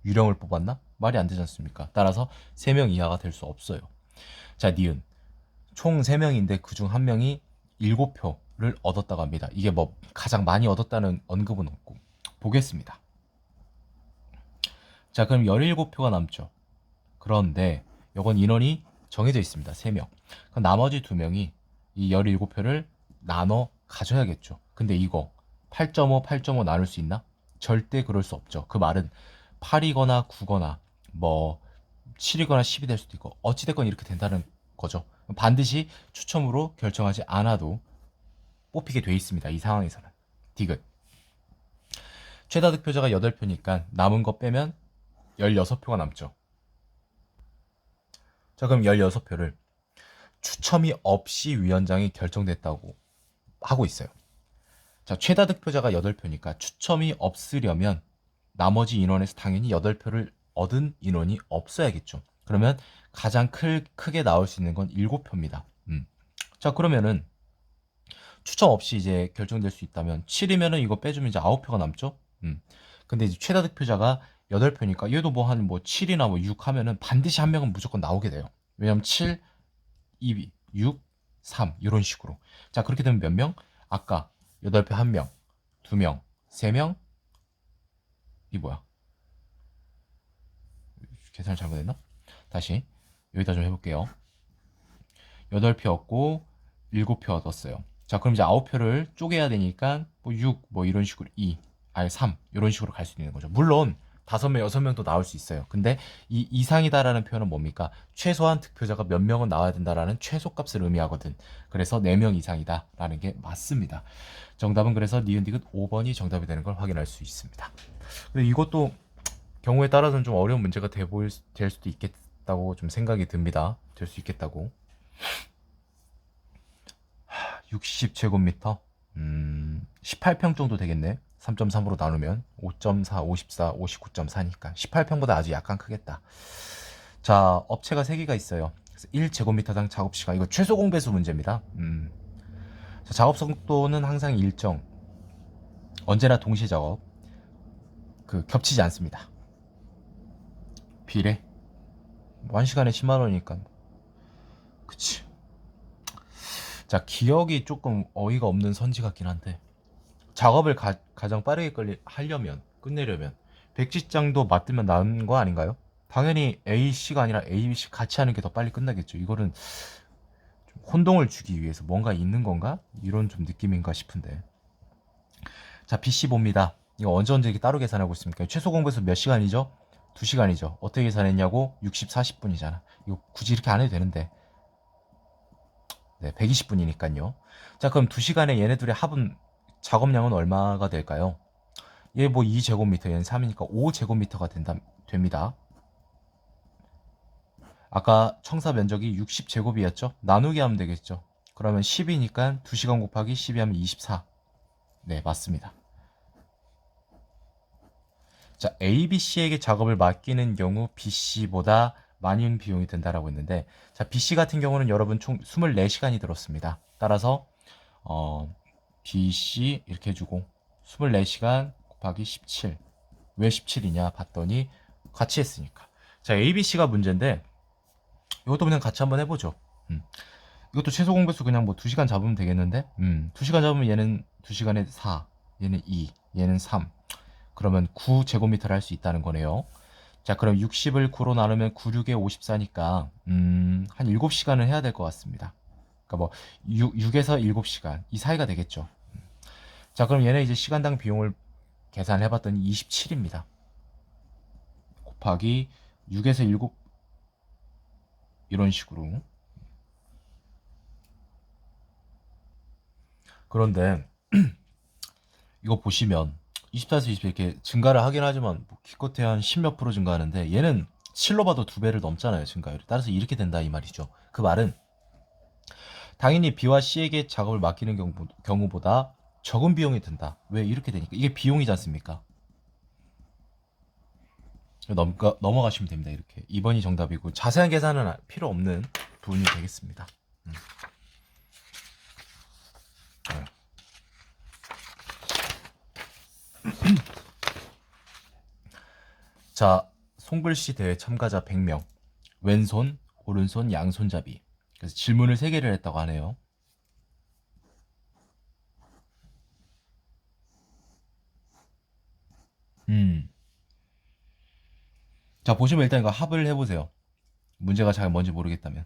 A: 유령을 뽑았나? 말이 안 되지 않습니까? 따라서 3명 이하가 될 수 없어요. 자, 니은. 총 3명인데 그중 1명이 7표를 얻었다고 합니다. 이게 뭐 가장 많이 얻었다는 언급은 없고. 보겠습니다. 자, 그럼 17표가 남죠. 그런데 이건 인원이 정해져 있습니다. 3명. 그럼 나머지 2명이 이 17표를 나눠 가져야겠죠. 근데 이거 8.5, 8.5 나눌 수 있나? 절대 그럴 수 없죠. 그 말은 8이거나 9거나 뭐 7이거나 10이 될 수도 있고 어찌됐건 이렇게 된다는 거죠. 반드시 추첨으로 결정하지 않아도 뽑히게 돼 있습니다. 이 상황에서는. 디귿. 최다 득표자가 8표니까 남은 거 빼면 16표가 남죠. 자, 그럼 16표를 추첨이 없이 위원장이 결정됐다고 하고 있어요. 자, 최다 득표자가 8표니까 추첨이 없으려면 나머지 인원에서 당연히 8표를 얻은 인원이 없어야겠죠. 그러면 가장 크게 나올 수 있는 건 7표입니다. 자, 그러면은 추첨 없이 이제 결정될 수 있다면 7이면은 이거 빼주면 이제 9표가 남죠. 근데 이제 최다 득표자가 8표니까 얘도 뭐 한 뭐 7이나 뭐 6 하면은 반드시 한 명은 무조건 나오게 돼요. 왜냐면 7, 2, 6, 3 이런 식으로. 자, 그렇게 되면 몇 명? 아까 8표 1명, 2명, 3명. 이 뭐야? 계산을 잘못했나? 다시 여기다 좀 해볼게요. 8표 얻고 7표 얻었어요. 자, 그럼 이제 9표를 쪼개야 되니까 뭐 6, 뭐 이런 식으로 2, 아니 3 이런 식으로 갈 수 있는 거죠. 물론 5명, 6명도 나올 수 있어요. 근데 이 이상이다라는 표현은 뭡니까? 최소한 득표자가 몇 명은 나와야 된다라는 최소값을 의미하거든. 그래서 4명 이상이다라는 게 맞습니다. 정답은 그래서 니은디귿 5번이 정답이 되는 걸 확인할 수 있습니다. 근데 이것도 경우에 따라서는 좀 어려운 문제가 될 수도 있겠다고 좀 생각이 듭니다. 될 수 있겠다고. 60제곱미터? 18평 정도 되겠네. 3.3으로 나누면 5.4, 54, 59.4니까 18평보다 아주 약간 크겠다. 자, 업체가 3개가 있어요. 그래서 1제곱미터당 작업시간, 이거 최소 공배수 문제입니다. 자, 작업 속도는 항상 일정, 언제나 동시 작업, 겹치지 않습니다. 비례 1시간에 10만원이니까 그치. 자, 기억이 조금 어이가 없는 선지 같긴 한데, 작업을 가장 빠르게 끝내려면 100지장도 맞들면 나은 거 아닌가요? 당연히 AC가 아니라 ABC 같이 하는 게 더 빨리 끝나겠죠. 이거는 좀 혼동을 주기 위해서 뭔가 있는 건가? 이런 좀 느낌인가 싶은데. 자, BC 봅니다. 이거 언제 이렇게 따로 계산하고 있습니까? 최소 공배수 몇 시간이죠? 2시간이죠. 어떻게 계산했냐고? 60, 40분이잖아. 이거 굳이 이렇게 안 해도 되는데. 네, 120분이니까요. 자, 그럼 2시간에 얘네들의 합은 작업량은 얼마가 될까요? 얘 뭐 2제곱미터, 얘는 3이니까 5제곱미터가 됩니다. 아까 청사 면적이 60제곱이었죠? 나누기 하면 되겠죠? 그러면 10이니까 2시간 곱하기 12 하면 24. 네, 맞습니다. 자, A, B, C에게 작업을 맡기는 경우 BC보다 많은 비용이 든다라고 했는데, 자, BC 같은 경우는 여러분 총 24시간이 들었습니다. 따라서 BC 이렇게 해주고 24시간 곱하기 17. 왜 17이냐 봤더니 같이 했으니까. 자, ABC가 문제인데 이것도 그냥 같이 한번 해보죠. 이것도 최소 공배수 그냥 뭐 2시간 잡으면 되겠는데 2시간 잡으면 얘는 2시간에 4, 얘는 2, 얘는 3. 그러면 9제곱미터를 할 수 있다는 거네요. 자, 그럼 60을 9로 나누면 9, 6에 54니까 한 7시간은 해야 될 것 같습니다. 그러니까 뭐 6에서 7시간 이 사이가 되겠죠. 자, 그럼 얘네 이제 시간당 비용을 계산을 해봤더니 27입니다. 곱하기 6에서 7 이런 식으로. 그런데 이거 보시면 24에서 20 이렇게 증가를 하긴 하지만 뭐 기껏해야 한 10몇 프로 증가하는데 얘는 7로 봐도 2배를 넘잖아요, 증가율이. 따라서 이렇게 된다 이 말이죠. 그 말은 당연히 B와 C에게 작업을 맡기는 경우보다 적은 비용이 든다. 왜? 이렇게 되니까 이게 비용이지 않습니까? 넘어가시면 됩니다. 이렇게 2번이 정답이고 자세한 계산은 필요 없는 부분이 되겠습니다. 네. 자, 손글씨 대회 참가자 100명, 왼손, 오른손, 양손잡이. 그래서 질문을 3개를 했다고 하네요. 자, 보시면 일단 이거 합을 해보세요. 문제가 잘 뭔지 모르겠다면.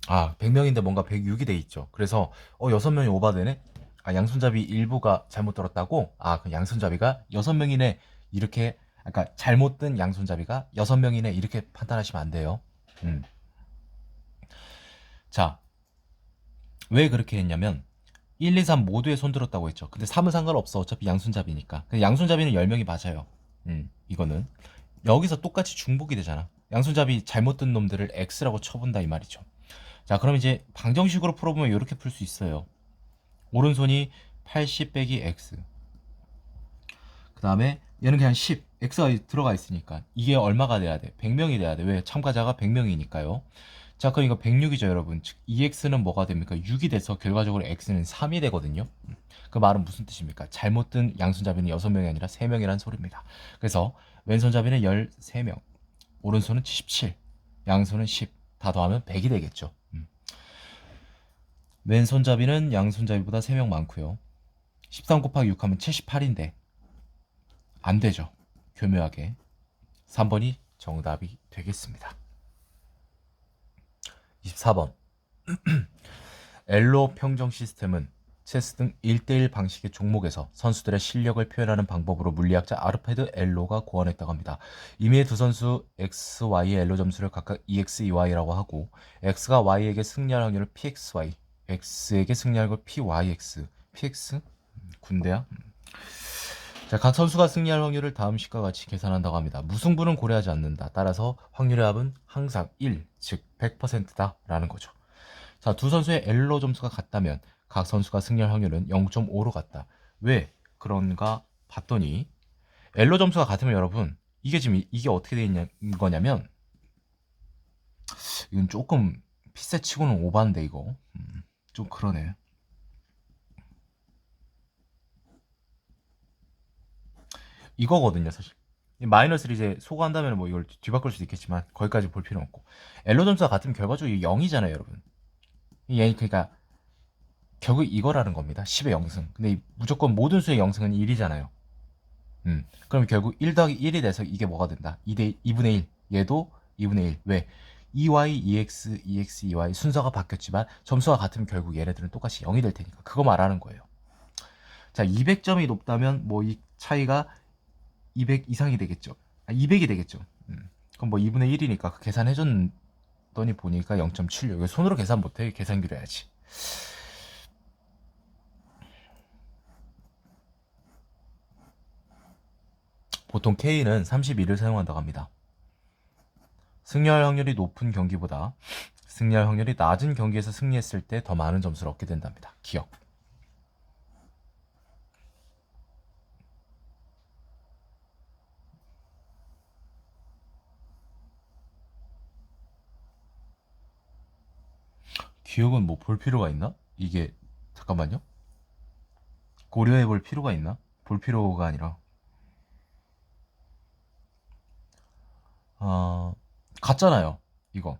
A: 아, 100명인데 뭔가 106이 돼 있죠. 그래서 6명이 오바되네? 아, 양손잡이 일부가 잘못 들었다고? 아, 그 양손잡이가 6명이네. 이렇게, 그러니까 잘못 든 양손잡이가 6명이네. 이렇게 판단하시면 안 돼요. 자, 왜 그렇게 했냐면 1, 2, 3 모두에 손들었다고 했죠. 근데 3은 상관없어. 어차피 양손잡이니까. 근데 양손잡이는 10명이 맞아요. 이거는. 여기서 똑같이 중복이 되잖아. 양손잡이 잘못 든 놈들을 X라고 쳐본다 이 말이죠. 자, 그럼 이제 방정식으로 풀어보면 이렇게 풀 수 있어요. 오른손이 80 빼기 X. 그 다음에 얘는 그냥 10. X가 들어가 있으니까. 이게 얼마가 돼야 돼? 100명이 돼야 돼. 왜? 참가자가 100명이니까요. 자, 그럼 이거 106이죠, 여러분. 즉, 2x는 뭐가 됩니까? 6이 돼서 결과적으로 x는 3이 되거든요. 그 말은 무슨 뜻입니까? 잘못 든 양손잡이는 6명이 아니라 3명이라는 소리입니다. 그래서 왼손잡이는 13명, 오른손은 77, 양손은 10. 다 더하면 100이 되겠죠. 왼손잡이는 양손잡이보다 3명 많고요. 13 곱하기 6 하면 78인데 안 되죠. 교묘하게. 3번이 정답이 되겠습니다. 24번. 엘로 평정 시스템은 체스 등 1대1 방식의 종목에서 선수들의 실력을 표현하는 방법으로 물리학자 아르페드 엘로가 고안했다고 합니다. 이미 두 선수 X, Y의 엘로 점수를 각각 EX, EY라고 하고 X가 Y에게 승리할 확률을 PXY, X에게 승리할 걸 PYX, PX? 군대야? 자, 각 선수가 승리할 확률을 다음 식과 같이 계산한다고 합니다. 무승부는 고려하지 않는다. 따라서 확률의 합은 항상 1, 즉 100%다 라는 거죠. 자, 두 선수의 엘로 점수가 같다면 각 선수가 승리할 확률은 0.5로 같다. 왜 그런가 봤더니 엘로 점수가 같으면 여러분 이게 지금 이게 어떻게 돼 있는 거냐면 이건 조금 피세치고는 오반데 이거 좀 그러네. 이거거든요 사실. 마이너스를 이제 소거한다면 뭐 이걸 뒤바꿀 수도 있겠지만 거기까지 볼 필요는 없고 엘로 점수가 같으면 결과적으로 0이잖아요 여러분. 그러니까 결국 이거라는 겁니다. 10의 0승. 근데 무조건 모든 수의 0승은 1이잖아요. 그럼 결국 1 더하기 1이 돼서 이게 뭐가 된다? 2분의 1. 얘도 2분의 1. 왜? EY, EX, EX, EY 순서가 바뀌었지만 점수가 같으면 결국 얘네들은 똑같이 0이 될 테니까 그거 말하는 거예요. 자, 200점이 높다면 뭐 이 차이가 200 이상이 되겠죠. 200이 되겠죠. 그럼 뭐 2분의 1이니까 그 계산해줬더니 보니까 0.76. 손으로 계산 못해. 계산기로 해야지. 보통 K는 32를 사용한다고 합니다. 승리할 확률이 높은 경기보다 승리할 확률이 낮은 경기에서 승리했을 때 더 많은 점수를 얻게 된답니다. 기억. 기억은 뭐 볼 필요가 있나? 이게 잠깐만요. 고려해 볼 필요가 있나? 볼 필요가 아니라 같잖아요. 이거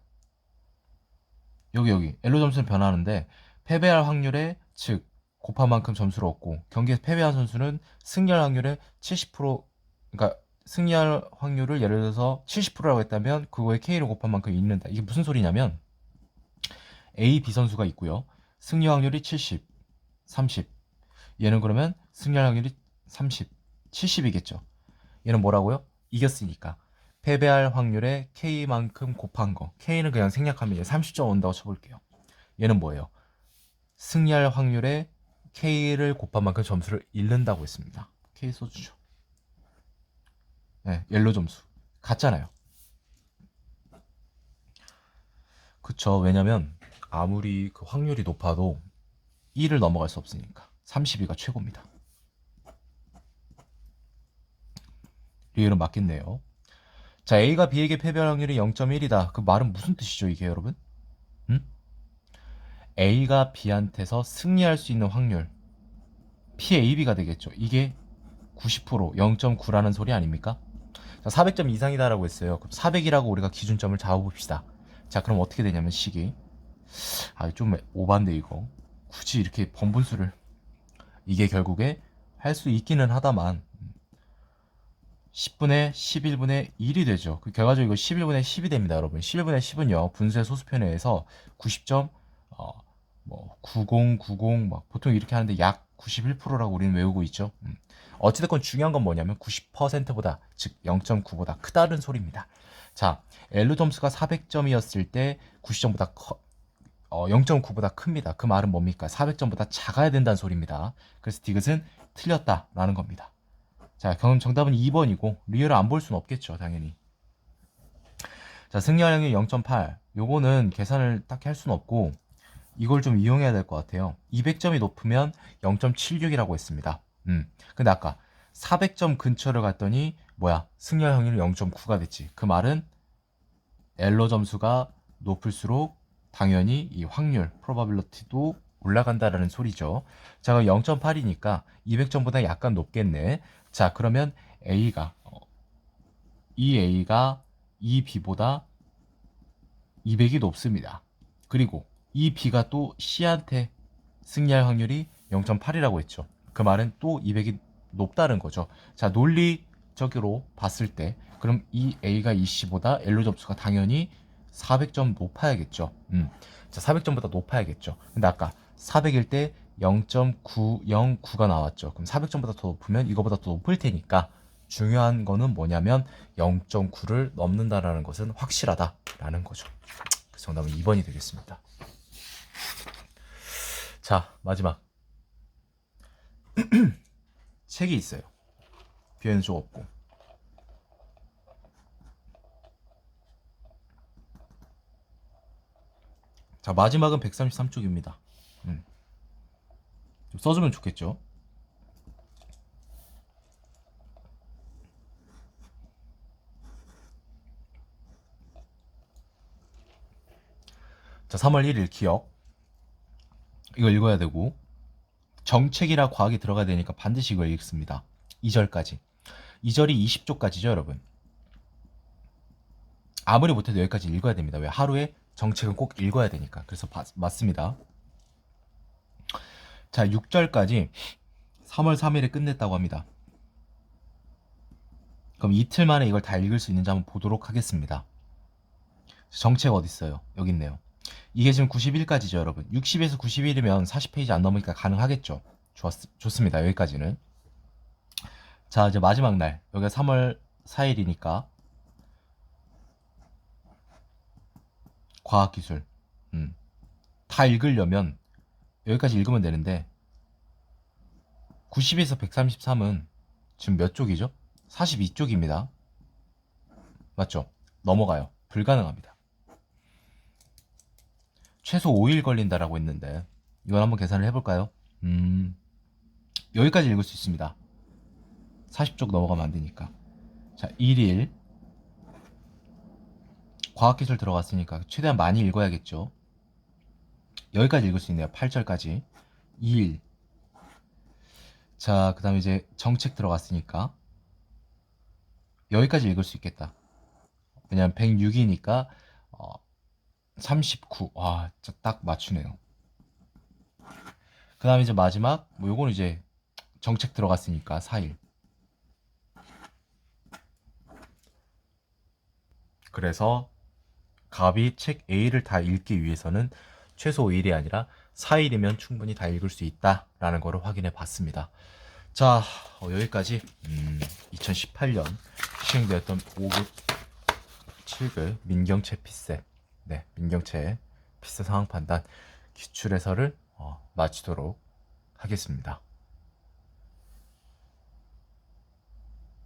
A: 여기 엘로 점수는 변하는데 패배할 확률에 즉 곱한 만큼 점수를 얻고 경기에서 패배한 선수는 승리할 확률의 70% 그러니까 승리할 확률을 예를 들어서 70%라고 했다면 그거에 K를 곱한 만큼 잃는다. 이게 무슨 소리냐면 A, B 선수가 있고요. 승리 확률이 70, 30. 얘는 그러면 승리할 확률이 30, 70이겠죠. 얘는 뭐라고요? 이겼으니까. 패배할 확률에 K만큼 곱한 거. K는 그냥 생략하면 30점 온다고 쳐볼게요. 얘는 뭐예요? 승리할 확률에 K를 곱한 만큼 점수를 잃는다고 했습니다. K 써주죠. 네, 옐로 점수. 같잖아요. 그쵸. 왜냐면 아무리 그 확률이 높아도 1을 넘어갈 수 없으니까. 32가 최고입니다. 리을은 맞겠네요. 자, A가 B에게 패배할 확률이 0.1이다. 그 말은 무슨 뜻이죠, 이게 여러분? A가 B한테서 승리할 수 있는 확률 PAB가 되겠죠. 이게 90%, 0.9라는 소리 아닙니까? 자, 400점 이상이다라고 했어요. 그럼 400이라고 우리가 기준점을 잡아봅시다. 자, 그럼 어떻게 되냐면 식이 좀 오반데 이거 굳이 이렇게 번분수를 이게 결국에 할 수 있기는 하다만 10분의 11분의 1이 되죠. 그 결과적으로 이거 11분의 10이 됩니다, 여러분. 11분의 10은요 분수의 소수편에 의해서 90점 뭐 90, 90 막 보통 이렇게 하는데 약 91%라고 우리는 외우고 있죠. 어찌됐건 중요한 건 뭐냐면 90%보다 즉 0.9보다 크다는 소리입니다. 자, 엘로 점수가 400점이었을 때 90점보다 0.9보다 큽니다. 그 말은 뭡니까? 400점보다 작아야 된다는 소리입니다. 그래서 디귿은 틀렸다라는 겁니다. 자, 그럼 정답은 2번이고 리얼을 안 볼 수는 없겠죠, 당연히. 자, 승리활용률 0.8. 요거는 계산을 딱히 할 수는 없고 이걸 좀 이용해야 될 것 같아요. 200점이 높으면 0.76이라고 했습니다. 근데 아까 400점 근처를 갔더니 뭐야? 승리할 확률이 0.9가 됐지. 그 말은 엘러 점수가 높을수록 당연히 이 확률, probability도 올라간다라는 소리죠. 자, 그럼 0.8이니까 200점보다 약간 높겠네. 자, 그러면 A가 이 A가 이 B보다 200이 높습니다. 그리고 이 B가 또 C한테 승리할 확률이 0.8이라고 했죠. 그 말은 또 200이 높다는 거죠. 자, 논리적으로 봤을 때 그럼 이 A가 이 C보다 엘로 점수가 당연히 400점 높아야겠죠. 자, 400점보다 높아야겠죠. 근데 아까 400일 때 0.909가 나왔죠. 그럼 400점보다 더 높으면 이거보다 더 높을 테니까 중요한 거는 뭐냐면 0.9를 넘는다라는 것은 확실하다라는 거죠. 그 정답은 2번이 되겠습니다. 자, 마지막 책이 있어요. 변수 없고. 자, 마지막은 133쪽입니다. 좀 써주면 좋겠죠. 자, 3월 1일 기억. 이거 읽어야 되고 정책이라 과학이 들어가야 되니까 반드시 이걸 읽습니다. 2절까지. 2절이 20쪽까지죠, 여러분. 아무리 못해도 여기까지 읽어야 됩니다. 왜? 하루에 정책은 꼭 읽어야 되니까. 그래서 맞습니다. 자, 6절까지 3월 3일에 끝냈다고 합니다. 그럼 이틀 만에 이걸 다 읽을 수 있는지 한번 보도록 하겠습니다. 정책 어디 있어요? 여기 있네요. 이게 지금 91까지죠, 여러분. 60에서 91이면 40페이지 안 넘으니까 가능하겠죠. 좋습니다. 여기까지는. 자, 이제 마지막 날. 여기가 3월 4일이니까 과학기술. 다 읽으려면 여기까지 읽으면 되는데 90에서 133은 지금 몇 쪽이죠? 42쪽입니다. 맞죠? 넘어가요. 불가능합니다. 최소 5일 걸린다라고 했는데 이건 한번 계산을 해볼까요? 여기까지 읽을 수 있습니다. 40쪽 넘어가면 안 되니까. 자, 1일 과학기술 들어갔으니까 최대한 많이 읽어야겠죠. 여기까지 읽을 수 있네요. 8절까지. 2일. 자, 그 다음에 이제 정책 들어갔으니까 여기까지 읽을 수 있겠다. 왜냐면 106이니까 39. 와, 진짜 딱 맞추네요. 그 다음에 이제 마지막 뭐 요거는 이제 정책 들어갔으니까 4일. 그래서 갑이 책 A를 다 읽기 위해서는 최소 5일이 아니라 4일이면 충분히 다 읽을 수 있다라는 거를 확인해 봤습니다. 자, 여기까지 2018년 시행되었던 5급 7급 민경채 피세, 네, 민경채 피세 상황 판단 기출 해설을 마치도록 하겠습니다.